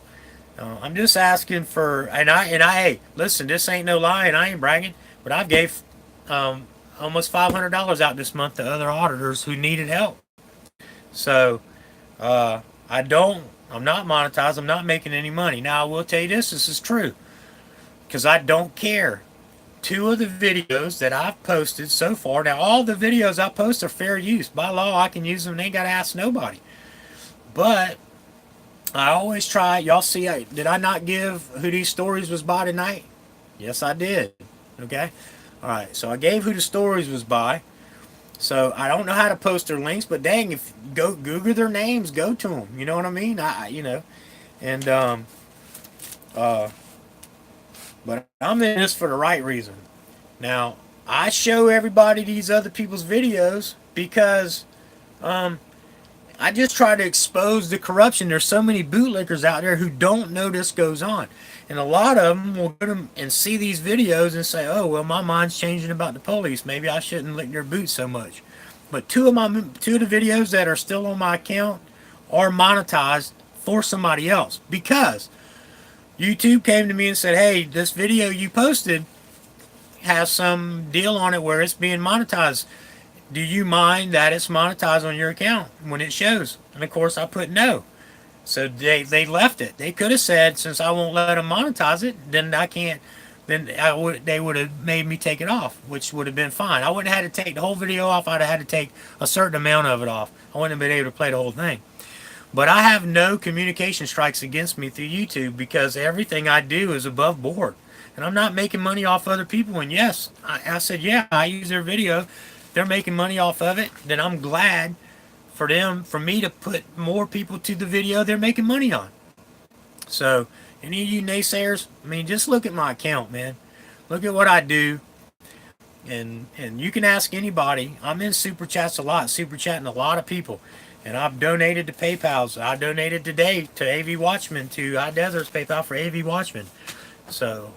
I'm just asking for, hey, listen, this ain't no lie, and I ain't bragging, but I gave almost $500 out this month to other auditors who needed help. So I'm not monetized. I'm not making any money. Now, I will tell you this is true, because I don't care. 2 of the videos that I've posted so far, now all the videos I post are fair use. By law, I can use them and ain't got to ask nobody. But I always try. Y'all see, did I not give who these stories was by tonight? Yes, I did. Okay? All right, so I gave who the stories was by. So I don't know how to post their links, but dang, if go Google their names, go to them. You know what I mean? But I'm in this for the right reason. Now, I show everybody these other people's videos because I just try to expose the corruption. There's so many bootlickers out there who don't know this goes on. And a lot of them will go to and see these videos and say, oh, well, my mind's changing about the police. Maybe I shouldn't lick their boots so much. But two of the videos that are still on my account are monetized for somebody else, because YouTube came to me and said, hey, this video you posted has some deal on it where it's being monetized. Do you mind that it's monetized on your account when it shows? And of course I put no. So they left it. They could have said, since I won't let them monetize it, then I can't. They would have made me take it off, which would have been fine. I wouldn't have had to take the whole video off. I'd have had to take a certain amount of it off. I wouldn't have been able to play the whole thing. But I have no communication strikes against me through YouTube, because everything I do is above board. And I'm not making money off other people. And yes, I said, yeah, I use their video. They're making money off of it. Then I'm glad for me to put more people to the video they're making money on. So any of you naysayers, just look at my account, man. Look at what I do. And you can ask anybody. I'm in super chats a lot, super chatting a lot of people. And I've donated to PayPal's. I donated today to AV Watchman, to High Desert's PayPal for AV Watchman. So,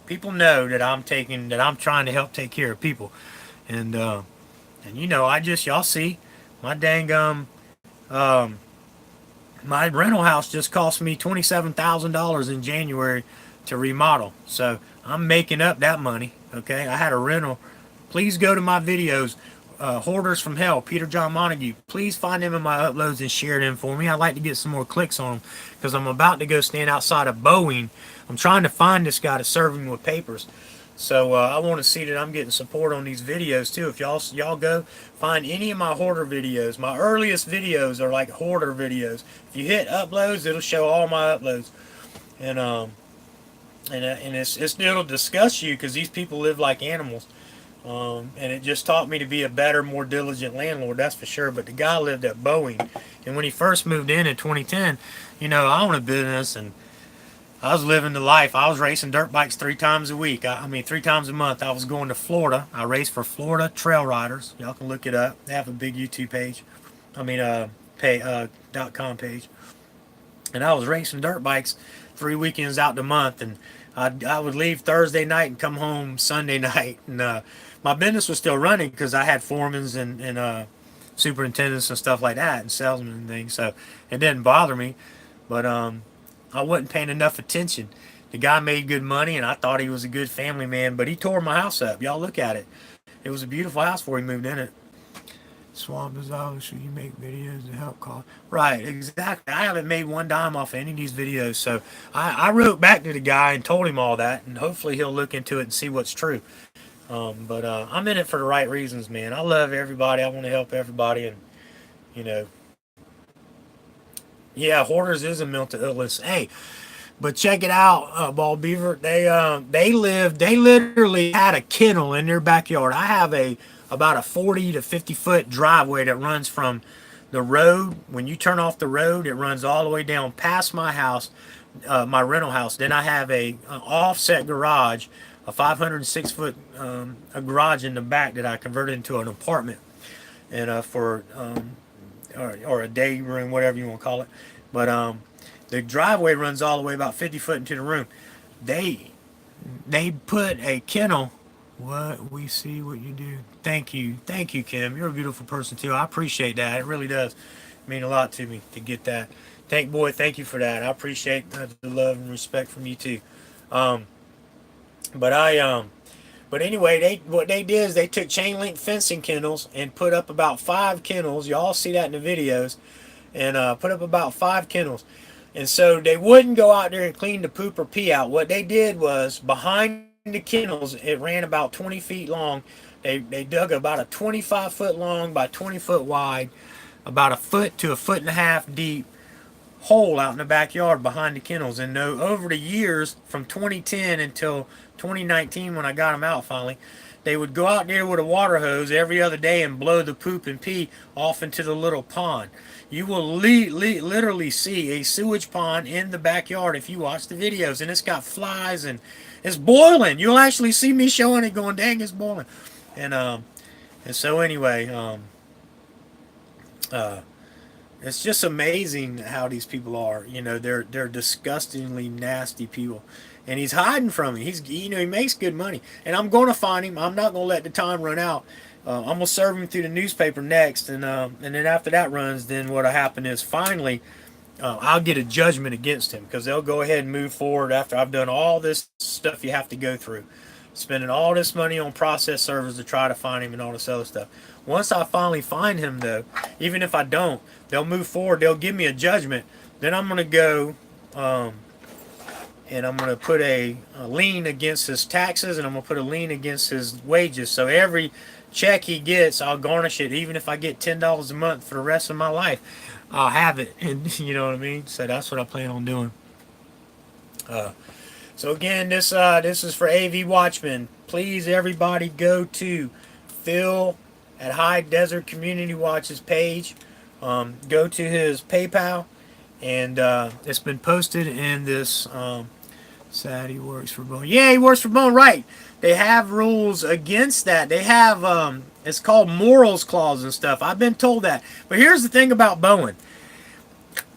people know that I'm trying to help take care of people. And y'all see, my dang, my rental house just cost me $27,000 in January to remodel. So I'm making up that money. Okay. I had a rental. Please go to my videos. Hoarders from Hell, Peter John Montague. Please find them in my uploads and share them for me. I'd like to get some more clicks on them because I'm about to go stand outside of Boeing. I'm trying to find this guy to serve him with papers. So I want to see that I'm getting support on these videos too. If y'all go find any of my hoarder videos, my earliest videos are like hoarder videos. If you hit uploads, it'll show all my uploads, and it'll discuss you because these people live like animals. And it just taught me to be a better, more diligent landlord, that's for sure. But the guy lived at Boeing, and when he first moved in 2010, I own a business and I was living the life. I was racing dirt bikes 3 times a week. I mean, 3 times a month. I was going to Florida. I raced for Florida Trail Riders. Y'all can look it up. They have a big YouTube page. .com page. And I was racing dirt bikes 3 weekends out the month, and I would leave Thursday night and come home Sunday night. And my business was still running because I had foremans and superintendents and stuff like that, and salesmen and things. So it didn't bother me, but I wasn't paying enough attention. The guy made good money, and I thought he was a good family man, but he tore my house up. Y'all look at it. It was a beautiful house before he moved in it. Swamp is obviously you make videos to help call. Right, exactly. I haven't made one dime off any of these videos, so I wrote back to the guy and told him all that, and hopefully he'll look into it and see what's true. But I'm in it for the right reasons, man. I love everybody. I want to help everybody, and yeah, hoarders is a mental illness. Hey, but check it out, Ball Beaver. They literally had a kennel in their backyard. I have about a 40 to 50 foot driveway that runs from the road. When you turn off the road, it runs all the way down past my house, my rental house. Then I have an offset garage, a 506 foot a garage in the back that I converted into an apartment, and or a day room, whatever you want to call it. But the driveway runs all the way about 50 foot into the room. They put a kennel. What we see, what you do. Thank you, Kim. You're a beautiful person too. I appreciate that. It really does mean a lot to me to get that. Thank you for that. I appreciate the love and respect from you too. But anyway, what they did is they took chain link fencing kennels and put up about 5 kennels. Y'all see that in the videos, and put up about 5 kennels. And so they wouldn't go out there and clean the poop or pee out. What they did was behind the kennels, it ran about 20 feet long. They dug about a 25 foot long by 20 foot wide, about a foot to a foot and a half deep hole out in the backyard behind the kennels. And over the years, from 2010 until 2019 when I got them out finally, they would go out there with a water hose every other day and blow the poop and pee off into the little pond. You will literally see a sewage pond in the backyard if you watch the videos, and it's got flies and it's boiling. You'll actually see me showing it going, dang, it's boiling. And so anyway, it's just amazing how these people are. They're disgustingly nasty people. And he's hiding from me. He makes good money. And I'm going to find him. I'm not going to let the time run out. I'm going to serve him through the newspaper next. And then after that runs, then what'll happen is finally I'll get a judgment against him, because they'll go ahead and move forward after I've done all this stuff you have to go through. Spending all this money on process servers to try to find him and all this other stuff. Once I finally find him, though, even if I don't, they'll move forward. They'll give me a judgment. Then I'm going to go and I'm going to put a lien against his taxes, and I'm going to put a lien against his wages. So every check he gets, I'll garnish it. Even if I get $10 a month for the rest of my life, I'll have it. And you know what I mean? So that's what I plan on doing. So again, this is for AV Watchman. Please, everybody, go to Phil at High Desert Community Watch's page. Go to his PayPal, and it's been posted in this. Sad he works for Boeing. Yeah, he works for Boeing, right? They have rules against that. They have it's called morals clause and stuff. I've been told that. But here's the thing about Boeing.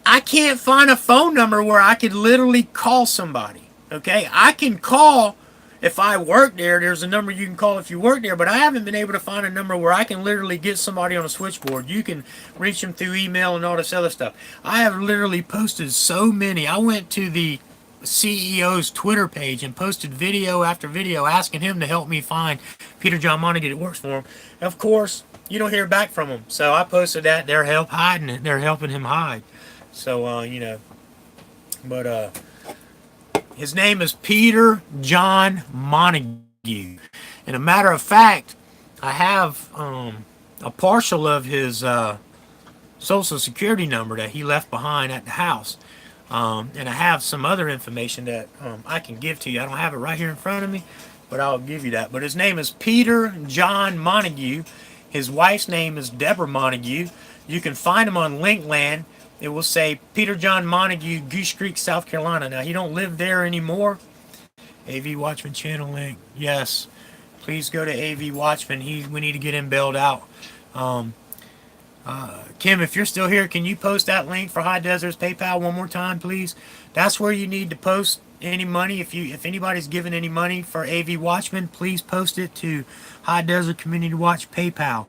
I can't find a phone number where I could literally call somebody. Okay, I can call if I work there. There's a number you can call if you work there, but I haven't been able to find a number where I can literally get somebody on a switchboard. You can reach them through email and all this other stuff. I have literally posted so many. I went to the CEO's Twitter page and posted video after video asking him to help me find Peter John Montague that works for him. Of course, you don't hear back from them. So I posted that. They're hiding it. They're helping him hide. So, you know, but his name is Peter John Montague. And a matter of fact, I have a partial of his social security number that he left behind at the house. And I have some other information that I can give to you. I don't have it right here in front of me, but I'll give you that. But his name is Peter John Montague. His wife's name is Deborah Montague. You can find him on Linkland. It will say Peter John Montague, Goose Creek, South Carolina. Now, he don't live there anymore. AV Watchman channel link. Yes. Please go to AV Watchman. We need to get him bailed out. Kim, if you're still here, can you post that link for High Desert's PayPal one more time, please? That's where you need to post any money. If anybody's giving any money for AV Watchman, please post it to High Desert Community Watch PayPal.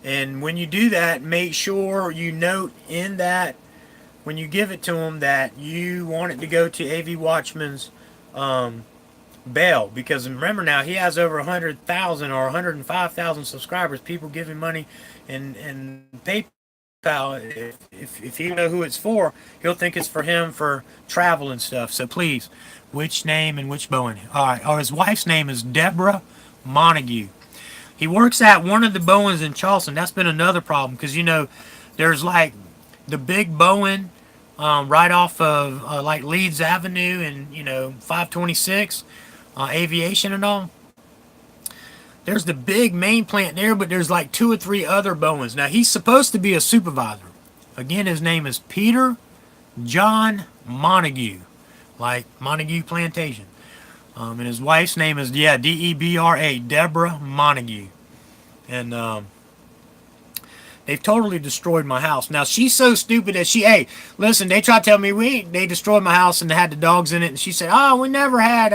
And when you do that, make sure you note in that when you give it to them that you want it to go to AV Watchman's bail, because remember now he has over 100,000 or 105,000 subscribers. People giving money and PayPal. If he know who it's for, he'll think it's for him for travel and stuff. So please, which name and which Bowen? All right. Or his wife's name is Deborah Montague. He works at one of the Bowens in Charleston. That's been another problem because, you know, there's like the big Bowen right off of like Leeds Avenue and, you know, 526 aviation and all. There's the big main plant there, but there's like 2 or 3 other Bowens. Now, he's supposed to be a supervisor. Again, his name is Peter John Montague, like Montague Plantation. And his wife's name is, yeah, Debra, Deborah Montague. And they've totally destroyed my house. Now, she's so stupid that hey, listen, they tried to tell me they destroyed my house and they had the dogs in it. And she said, oh, we never had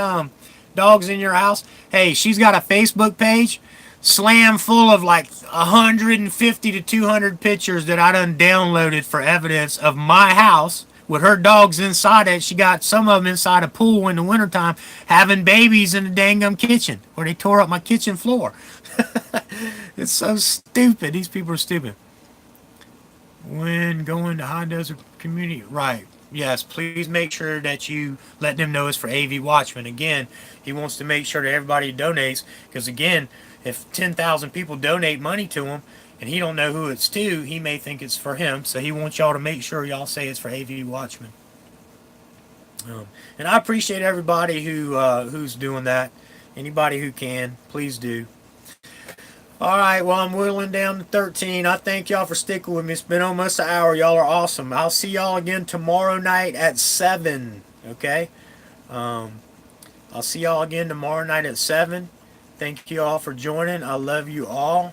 dogs in your house. Hey, she's got a Facebook page slam full of like 150 to 200 pictures that I done downloaded for evidence of my house with her dogs inside it. She got some of them inside a pool in the wintertime having babies in the dang gum kitchen where they tore up my kitchen floor. It's so stupid. These people are stupid. When going to High Desert Community, right. Yes, please make sure that you let them know it's for AV Watchman. Again, he wants to make sure that everybody donates, because again, if 10,000 people donate money to him and he don't know who it's to, he may think it's for him. So he wants y'all to make sure y'all say it's for AV Watchman. And I appreciate everybody who's doing that. Anybody who can, please do. All right, well, I'm whittling down to 13. I thank y'all for sticking with me. It's been almost an hour. Y'all are awesome. I'll see y'all again tomorrow night at 7, okay? I'll see y'all again tomorrow night at 7. Thank you all for joining. I love you all.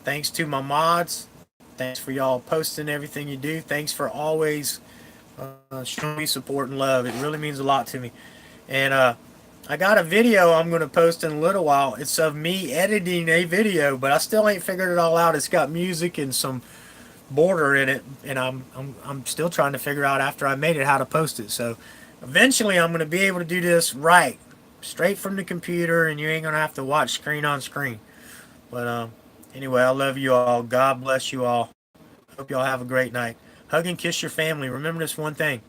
Thanks to my mods. Thanks for y'all posting everything you do. Thanks for always showing me support and love. It really means a lot to me. And I got a video I'm going to post in a little while. It's of me editing a video, but I still ain't figured it all out. It's got music and some border in it, and I'm still trying to figure out after I made it how to post it. So eventually I'm going to be able to do this right, straight from the computer, and you ain't going to have to watch screen on screen. But anyway, I love you all. God bless you all. Hope y'all have a great night. Hug and kiss your family. Remember this one thing.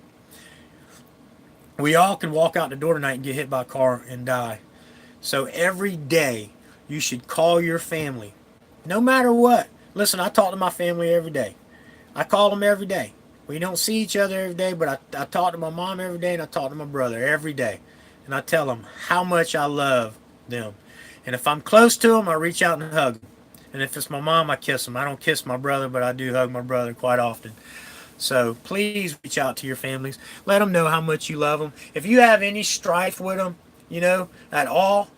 We all can walk out the door tonight and get hit by a car and die. So every day you should call your family. No matter what. Listen, I talk to my family every day. I call them every day. We don't see each other every day, but I talk to my mom every day and I talk to my brother every day. And I tell them how much I love them. And if I'm close to them, I reach out and hug them. And if it's my mom, I kiss them. I don't kiss my brother, but I do hug my brother quite often. So please reach out to your families. Let them know how much you love them. If you have any strife with them, you know, at all,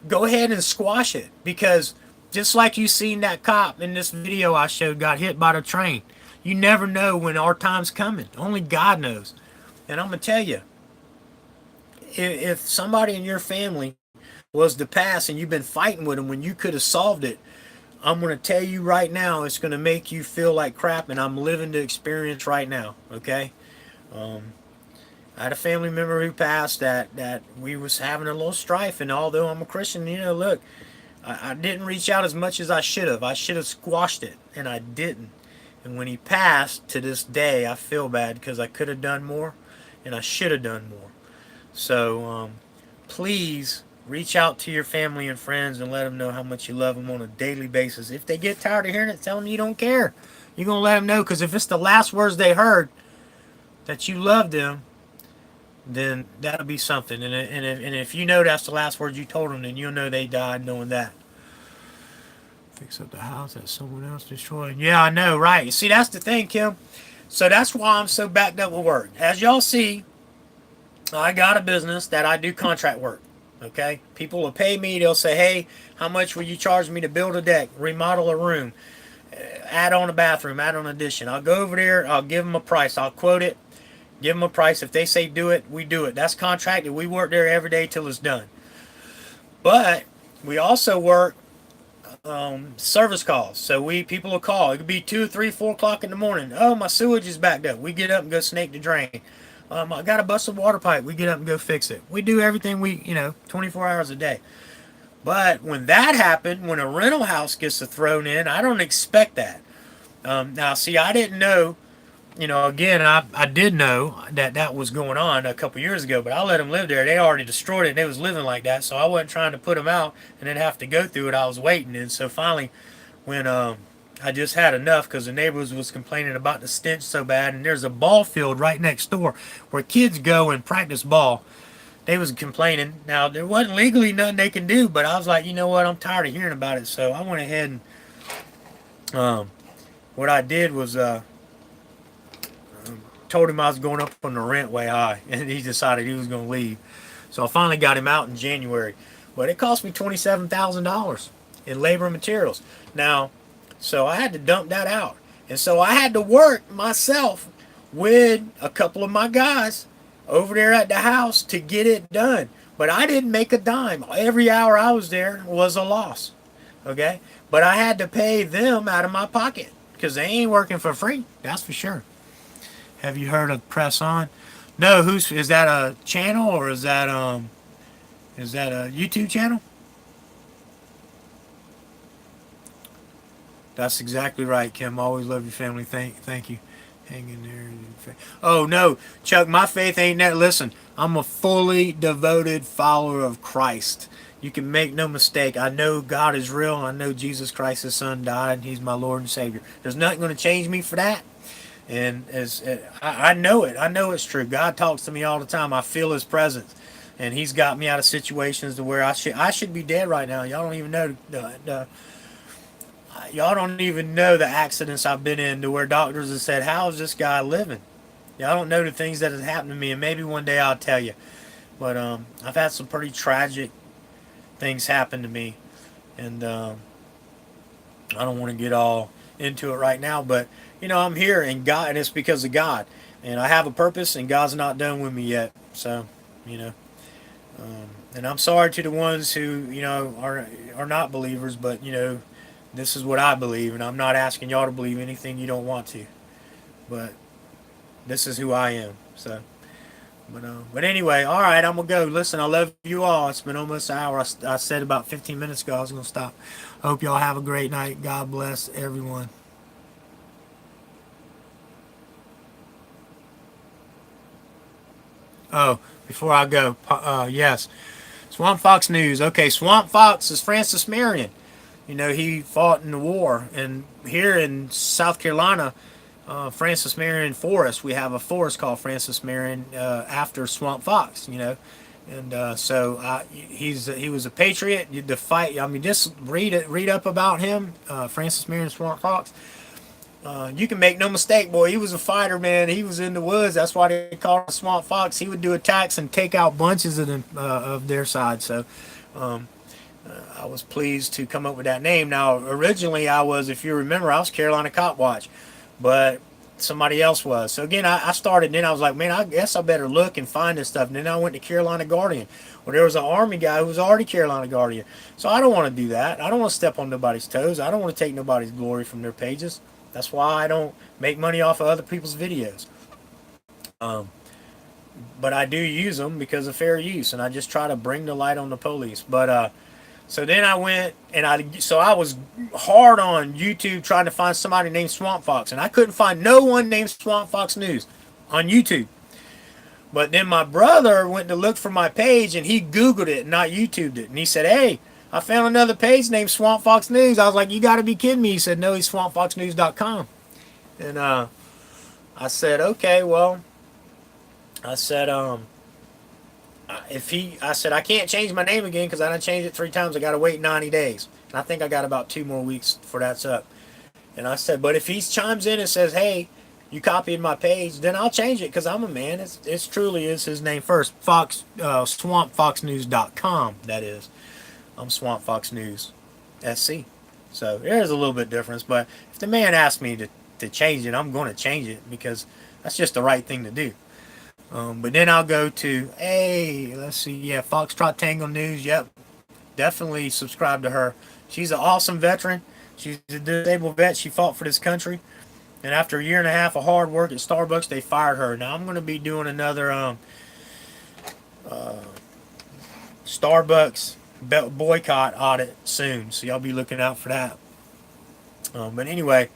go ahead and squash it. Because just like you seen that cop in this video I showed got hit by the train, you never know when our time's coming. Only God knows. And I'm going to tell you, if somebody in your family was to pass and you've been fighting with them when you could have solved it, I'm going to tell you right now, it's going to make you feel like crap, and I'm living the experience right now, okay? I had a family member who passed that we was having a little strife, and although I'm a Christian, look, I didn't reach out as much as I should have. I should have squashed it, and I didn't. And when he passed, to this day, I feel bad because I could have done more, and I should have done more. So please reach out to your family and friends and let them know how much you love them on a daily basis. If they get tired of hearing it, tell them you don't care. You're going to let them know, because if it's the last words they heard that you love them, then that'll be something. And if you know that's the last words you told them, then you'll know they died knowing that. Fix up the house that someone else destroyed. Yeah, I know, right? See, that's the thing, Kim. So that's why I'm so backed up with work. As y'all see, I got a business that I do contract work. Okay? People will pay me. They'll say, hey, how much will you charge me to build a deck, remodel a room, add on a bathroom, add on an addition? I'll go over there. I'll give them a price. I'll quote it. Give them a price. If they say do it, we do it. That's contracted. We work there every day till it's done. But we also work service calls. So people will call. It could be 2, 3, 4 o'clock in the morning. Oh, my sewage is backed up. We get up and go snake the drain. I got a busted water pipe. We get up and go fix it. We do everything 24 hours a day. But when that happened, when a rental house gets thrown in, I don't expect that. Now, see, I didn't know. Again, I did know that was going on a couple years ago, but I let them live there. They already destroyed it, and they was living like that, so I wasn't trying to put them out and then have to go through it. I was waiting, and so finally, when I just had enough, because the neighbors was complaining about the stench so bad, and there's a ball field right next door where kids go and practice ball. They was complaining. Now, there wasn't legally nothing they can do, but I was like, you know what, I'm tired of hearing about it, so I went ahead and what I did was told him I was going up on the rent way high, and he decided he was going to leave. So I finally got him out in January. But it cost me $27,000 in labor and materials. Now, so I had to dump that out. And so I had to work myself with a couple of my guys over there at the house to get it done. But I didn't make a dime. Every hour I was there was a loss. Okay? But I had to pay them out of my pocket, because they ain't working for free. That's for sure. Have you heard of Press On? No, is that a channel, or is that a YouTube channel? That's exactly right, Kim. Always love your family. Thank you. Hang in there. Oh no, Chuck, my faith ain't that. Listen, I'm a fully devoted follower of Christ. You can make no mistake. I know God is real. I know Jesus Christ, His Son, died, and He's my Lord and Savior. There's nothing going to change me for that. And I know it. I know it's true. God talks to me all the time. I feel His presence, and He's got me out of situations to where I should be dead right now. Y'all don't even know y'all don't even know the accidents I've been in, to where doctors have said, "How is this guy living?" Y'all don't know the things that have happened to me, and maybe one day I'll tell you. But I've had some pretty tragic things happen to me, and I don't want to get all into it right now, but I'm here, and God, and it's because of God, and I have a purpose, and God's not done with me yet. So, and I'm sorry to the ones who are not believers, but this is what I believe, and I'm not asking y'all to believe anything you don't want to, but this is who I am. So, but anyway, all right, I'm gonna go. Listen, I love you all. It's been almost an hour. I said about 15 minutes ago I was gonna stop. I hope y'all have a great night. God bless everyone. Oh, before I go, yes, Swamp Fox news. Okay, Swamp Fox is Francis Marion. He fought in the war, and here in South Carolina, Francis Marion Forest, we have a forest called Francis Marion after Swamp Fox. And so he was a patriot. The fight. I mean, just read up about him, Francis Marion Swamp Fox. You can make no mistake, boy. He was a fighter, man. He was in the woods. That's why they call him Swamp Fox. He would do attacks and take out bunches of them of their side. So I was pleased to come up with that name. Now, originally if you remember, I was Carolina Cop Watch, but somebody else was. So again, I started, and then I was like, man, I guess I better look and find this stuff. And then I went to Carolina Guardian. Well, there was an Army guy who was already Carolina Guardian. So I don't want to do that. I don't want to step on nobody's toes. I don't want to take nobody's glory from their pages. That's why I don't make money off of other people's videos. but I do use them because of fair use, and I just try to bring the light on the police. But so then I went and I was hard on YouTube trying to find somebody named Swamp Fox, and I couldn't find no one named Swamp Fox News on YouTube. But then my brother went to look for my page, and he Googled it, not YouTubed it, and he said, "Hey, I found another page named Swamp Fox News." I was like, "You got to be kidding me!" He said, "No, he's swampfoxnews.com." And I said, "Okay, well," I said, I said, "I can't change my name again because I done changed it 3 times. I got to wait 90 days. And I think I got about 2 more weeks for that's up." And I said, "But if he chimes in and says, 'Hey, you copied my page,' then I'll change it because I'm a man." It's truly is his name first. Swampfoxnews.com, that is. I'm Swamp Fox News SC. So there's a little bit difference. But if the man asks me to change it, I'm going to change it because that's just the right thing to do. But then I'll go to, hey, let's see, yeah, Foxtrot Tango News. Yep, definitely subscribe to her. She's an awesome veteran. She's a disabled vet. She fought for this country. And after a year and a half of hard work at Starbucks, they fired her. Now I'm going to be doing another Starbucks boycott audit soon. So y'all be looking out for that. But anyway,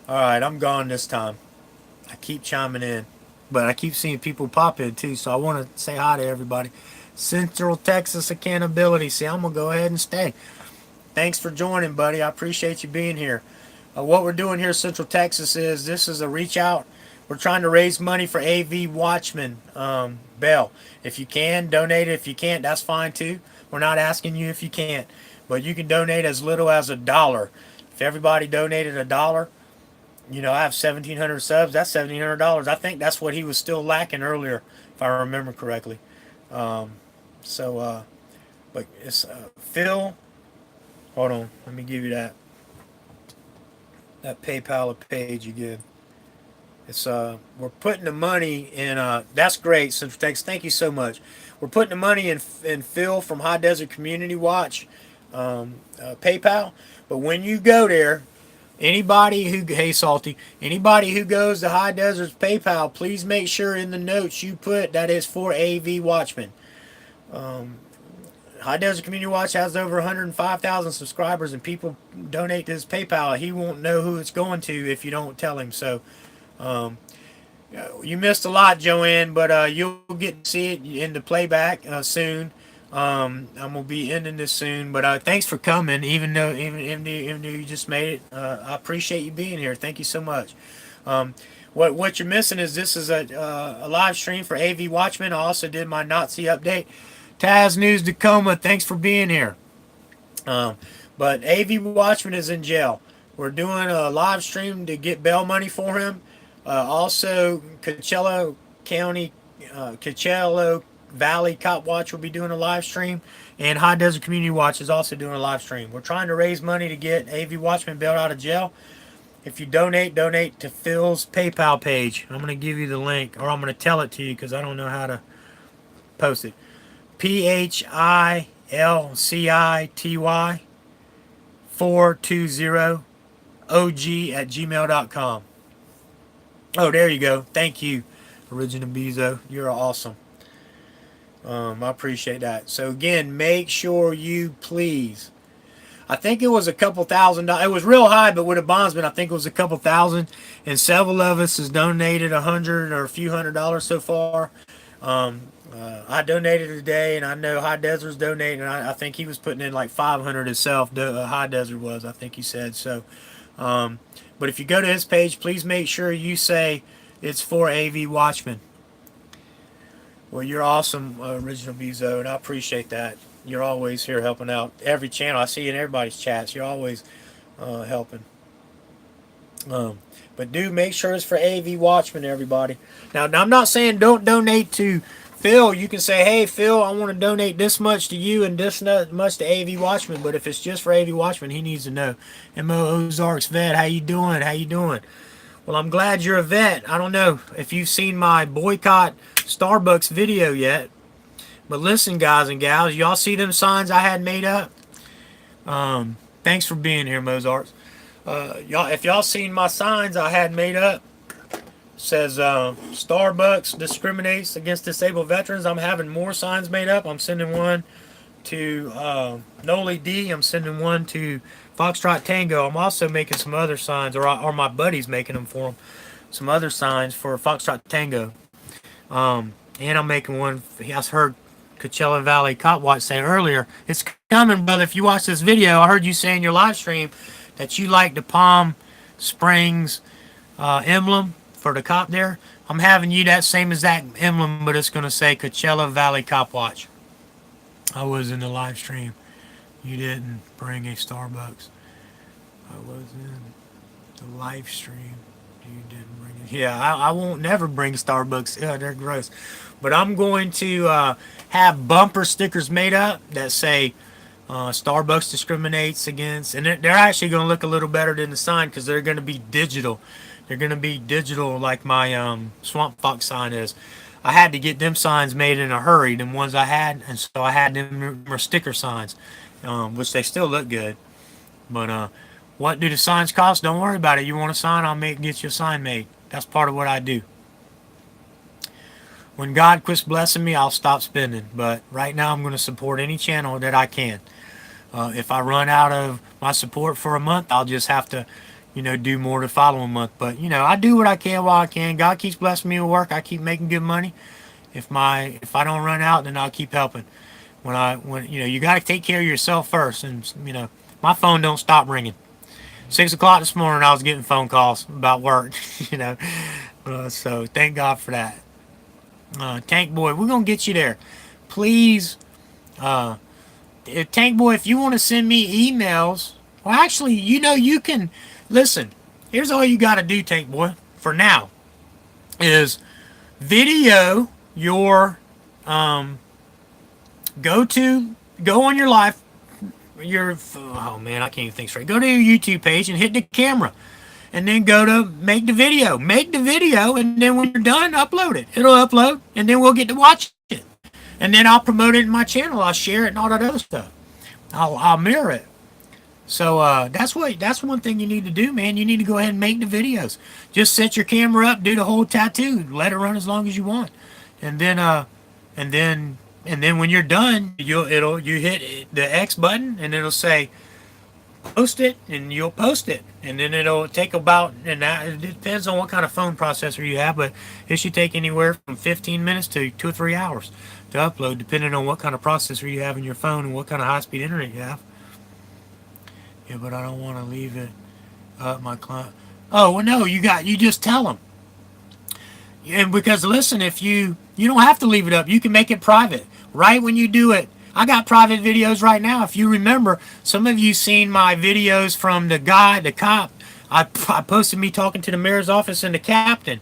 all right, I'm gone this time. I keep chiming in. But I keep seeing people pop in too, so I want to say hi to everybody. Central Texas Accountability. See, I'm going to go ahead and stay. Thanks for joining, buddy. I appreciate you being here. What we're doing here in Central Texas is this is a reach out. We're trying to raise money for AV Watchman Bell. If you can, donate it. If you can't, that's fine too. We're not asking you if you can't. But you can donate as little as $1. If everybody donated $1, you know, I have 1,700 subs. That's $1,700. I think that's what he was still lacking earlier, if I remember correctly. But it's Phil. Hold on, let me give you that PayPal page you give. It's we're putting the money in. That's great, Central Texas. Thank you so much. We're putting the money in Phil from High Desert Community Watch PayPal. But when you go there, hey Salty, anybody who goes to High Desert's PayPal, please make sure in the notes you put that is for AV Watchman. High Desert Community Watch has over 105,000 subscribers, and people donate to his PayPal. He won't know who it's going to if you don't tell him. So you missed a lot, Joanne, but you'll get to see it in the playback soon. I'm gonna be ending this soon, but thanks for coming. Even though you just made it, I appreciate you being here. Thank you so much. What you're missing is this is a live stream for AV Watchman. I also did my Nazi update. Taz News Tacoma, thanks for being here. But AV Watchman is in jail. We're doing a live stream to get bail money for him. Also, Coachella Valley Cop Watch will be doing a live stream, and High Desert Community Watch is also doing a live stream. We're trying to raise money to get AV Watchman bailed out of jail. If you donate to Phil's PayPal page. I'm going to give you the link, or I'm going to tell it to you because I don't know how to post it. PHILCITY 420OG@gmail.com. Oh, there you go. Thank you, Original Bezo. You're awesome. I appreciate that. So again, make sure you please. I think it was a couple $1,000. It was real high, but with a bondsman, I think it was a couple $1,000. And several of us has donated $100 or a few $100 so far. I donated today, and I know High Desert's donating. And I think he was putting in like 500 himself. High Desert was, I think he said so. But if you go to his page, please make sure you say it's for AV Watchman. Well, you're awesome, Original Bezo, and I appreciate that. You're always here helping out every channel. I see you in everybody's chats. You're always helping. But do make sure it's for AV Watchman, everybody. Now, I'm not saying don't donate to Phil. You can say, hey, Phil, I want to donate this much to you and this much to AV Watchman. But if it's just for AV Watchman, he needs to know. M.O. Ozarks Vet, how you doing? How you doing? Well, I'm glad you're a vet. I don't know if you've seen my boycott Starbucks video yet. But listen, guys and gals, y'all see them signs I had made up? Thanks for being here, Mozarts. If y'all seen my signs I had made up, says Starbucks discriminates against disabled veterans. I'm having more signs made up. I'm sending one to Noli D. I'm sending one to Foxtrot Tango. I'm also making some other signs, or my buddy's making them for him. Some other signs for Foxtrot Tango. And I'm making one. I heard Coachella Valley Cop Watch say earlier, it's coming, brother. If you watch this video, I heard you say in your live stream that you like the Palm Springs emblem for the cop there. I'm having you that same exact emblem, but it's going to say Coachella Valley Cop Watch. I was in the live stream. You didn't bring a Starbucks. I was in the live stream. You didn't bring it. Yeah, I won't never bring Starbucks. Yeah, they're gross. But I'm going to have bumper stickers made up that say Starbucks discriminates against, and they're actually going to look a little better than the sign because they're going to be digital. They're going to be digital like my Swamp Fox sign is. I had to get them signs made in a hurry, them ones I had, and so I had them more sticker signs, which they still look good. But what do the signs cost? Don't worry about it. You want a sign? I'll get you a sign made. That's part of what I do. When God quits blessing me, I'll stop spending. But right now, I'm going to support any channel that I can. If I run out of my support for a month, I'll just have to, do more the following month. But, I do what I can while I can. God keeps blessing me with work. I keep making good money. If I don't run out, then I'll keep helping. When you got to take care of yourself first. And, my phone don't stop ringing. 6 o'clock this morning, I was getting phone calls about work, so thank God for that. Tank Boy, we're going to get you there. Please, Tank Boy, if you want to send me emails, well, actually, you can, listen, here's all you got to do, Tank Boy, for now, is video your, go on your live, oh man, I can't even think straight. Go to your YouTube page and hit the camera. And then go to make the video. Make the video, and then when you're done, upload it. It'll upload, and then we'll get to watch it. And then I'll promote it in my channel. I'll share it and all that other stuff. I'll mirror it. So that's one thing you need to do, man. You need to go ahead and make the videos. Just set your camera up, do the whole tattoo, let it run as long as you want, and then when you're done, you hit the X button, and it'll say post it, and you'll post it, and then it'll take about, and it depends on what kind of phone processor you have, but it should take anywhere from 15 minutes to 2 or 3 hours to upload, depending on what kind of processor you have in your phone and what kind of high-speed internet you have. Yeah, but I don't want to leave it up my client. Oh, well, no, you just tell them. And because listen, if you don't have to leave it up, you can make it private right when you do it. I got private videos right now. If you remember, some of you seen my videos from the cop. I posted me talking to the mayor's office and the captain.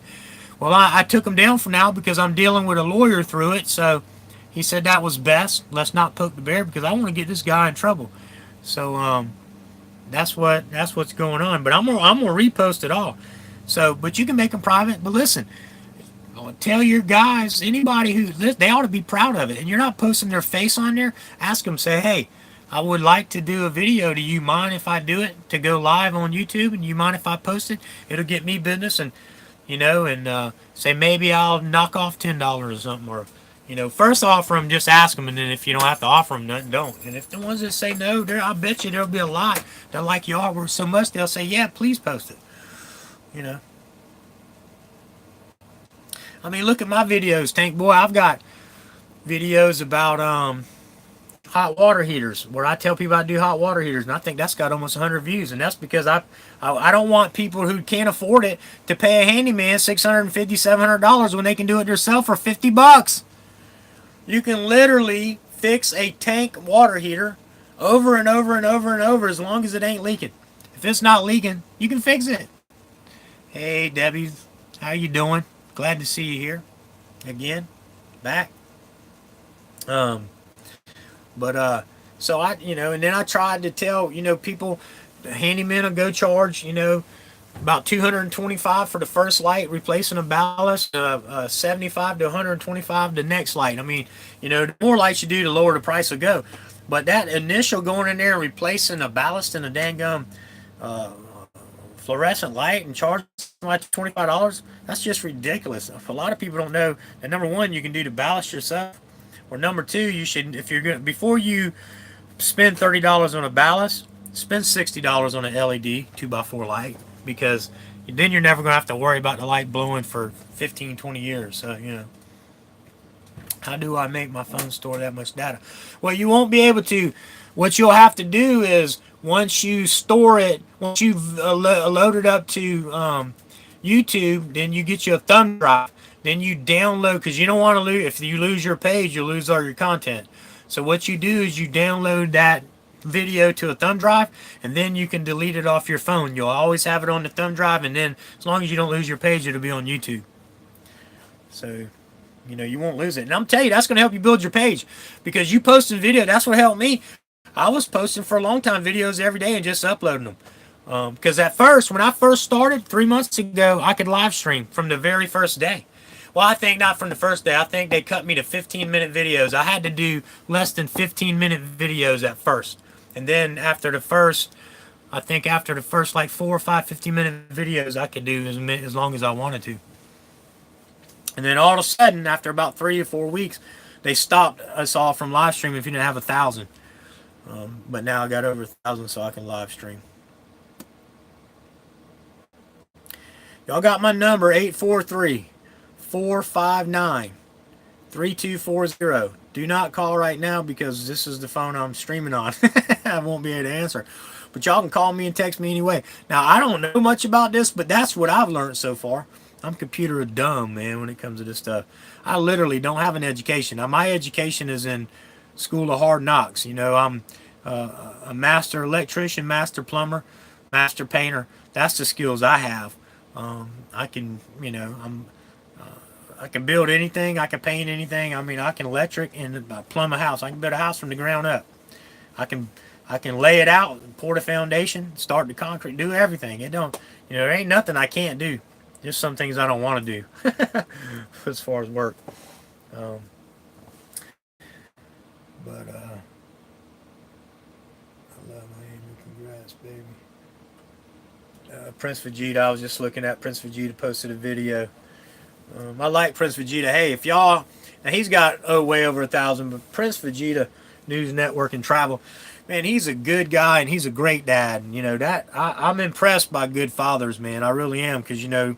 Well, I took them down for now because I'm dealing with a lawyer through it. So he said that was best. Let's not poke the bear because I want to get this guy in trouble. So that's what's going on. But I'm gonna repost it all. So, but you can make them private. But listen. Tell your guys, anybody they ought to be proud of it. And you're not posting their face on there. Ask them, say, hey, I would like to do a video. Do you mind if I do it to go live on YouTube? And you mind if I post it? It'll get me business. And, say maybe I'll knock off $10 or something. Or, first offer them, just ask them. And then if you don't have to offer them nothing, don't. And if the ones that say no, I bet you there'll be a lot that like your artwork so much, they'll say, yeah, please post it. I mean, look at my videos, Tank Boy. I've got videos about hot water heaters where I tell people I do hot water heaters, and I think that's got almost 100 views. And that's because I don't want people who can't afford it to pay a handyman $650, $700 when they can do it themselves for $50. You can literally fix a tank water heater over and over and over and over as long as it ain't leaking. If it's not leaking, you can fix it. Hey, Debbie, how you doing? Glad to see you here again, back. So I, and then I tried to tell, people, the handyman will go charge, about $225 for the first light, replacing a ballast, $75 to $125 the next light. I mean, the more lights you do, the lower the price will go. But that initial going in there and replacing a ballast and a dang fluorescent light and charging somebody $25. That's just ridiculous. A lot of people don't know that number one, you can do the ballast yourself, or number two, you should, if you're going before you spend $30 on a ballast, spend $60 on an LED 2x4 light, because then you're never going to have to worry about the light blowing for 15, 20 years. So, you know, how do I make my phone store that much data? Well, you won't be able to. What you'll have to do is, once you store it, once you've loaded up to YouTube, then you get you a thumb drive. Then you download, because you don't want to lose. If you lose your page, you'll lose all your content. So what you do is you download that video to a thumb drive, and then you can delete it off your phone. You'll always have it on the thumb drive, and then as long as you don't lose your page, it'll be on YouTube. So, you know, you won't lose it. And I'm telling you, that's going to help you build your page, because you posting video, that's what helped me. I was posting for a long time videos every day and just uploading them. Because at first, when I first started 3 months ago, I could live stream from the very first day. Well, I think not from the first day. I think they cut me to 15-minute videos. I had to do less than 15-minute videos at first. And then after the first, I think after the first like 4 or 5 15-minute videos, I could do as long as I wanted to. And then all of a sudden, after about 3 or 4 weeks, they stopped us all from live streaming if you didn't have 1,000. But now I got over 1,000, so I can live stream. Y'all got my number, 843-459-3240. Do not call right now, because this is the phone I'm streaming on. I won't be able to answer. But y'all can call me and text me anyway. Now, I don't know much about this, but that's what I've learned so far. I'm computer dumb, man, when it comes to this stuff. I literally don't have an education. Now, my education is in School of Hard Knocks. You know, I'm a master electrician, master plumber, master painter. That's the skills I have. I can, you know, I can build anything. I can paint anything. I mean, I can electric and plumb a house. I can build a house from the ground up. I can lay it out, pour the foundation, start the concrete, do everything. It don't, you know, there ain't nothing I can't do. Just some things I don't want to do as far as work. But I love Miami. Congrats, baby. Prince Vegeta, I was just looking at Prince Vegeta posted a video. I like Prince Vegeta. Hey, if y'all, now he's got way over 1,000, but Prince Vegeta, News Network and Travel, man, he's a good guy and he's a great dad. You know, that I'm impressed by good fathers, man. I really am, because you know,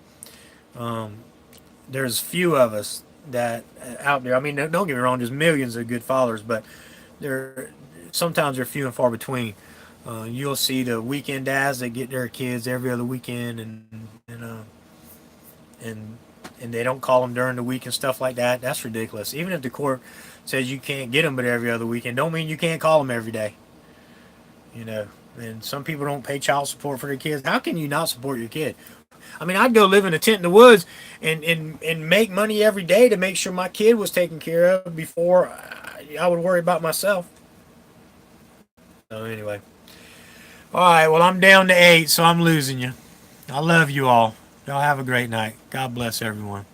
there's few of us that out there. I mean, don't get me wrong, there's millions of good fathers, but sometimes they're few and far between. You'll see the weekend dads that get their kids every other weekend, and they don't call them during the week and stuff like that. That's ridiculous. Even if the court says you can't get them but every other weekend, don't mean you can't call them every day. You know, and some people don't pay child support for their kids. How can you not support your kid? I mean, I'd go live in a tent in the woods and make money every day to make sure my kid was taken care of before I would worry about myself. So anyway. All right, well, I'm down to 8, so I'm losing you. I love you all. Y'all have a great night. God bless everyone.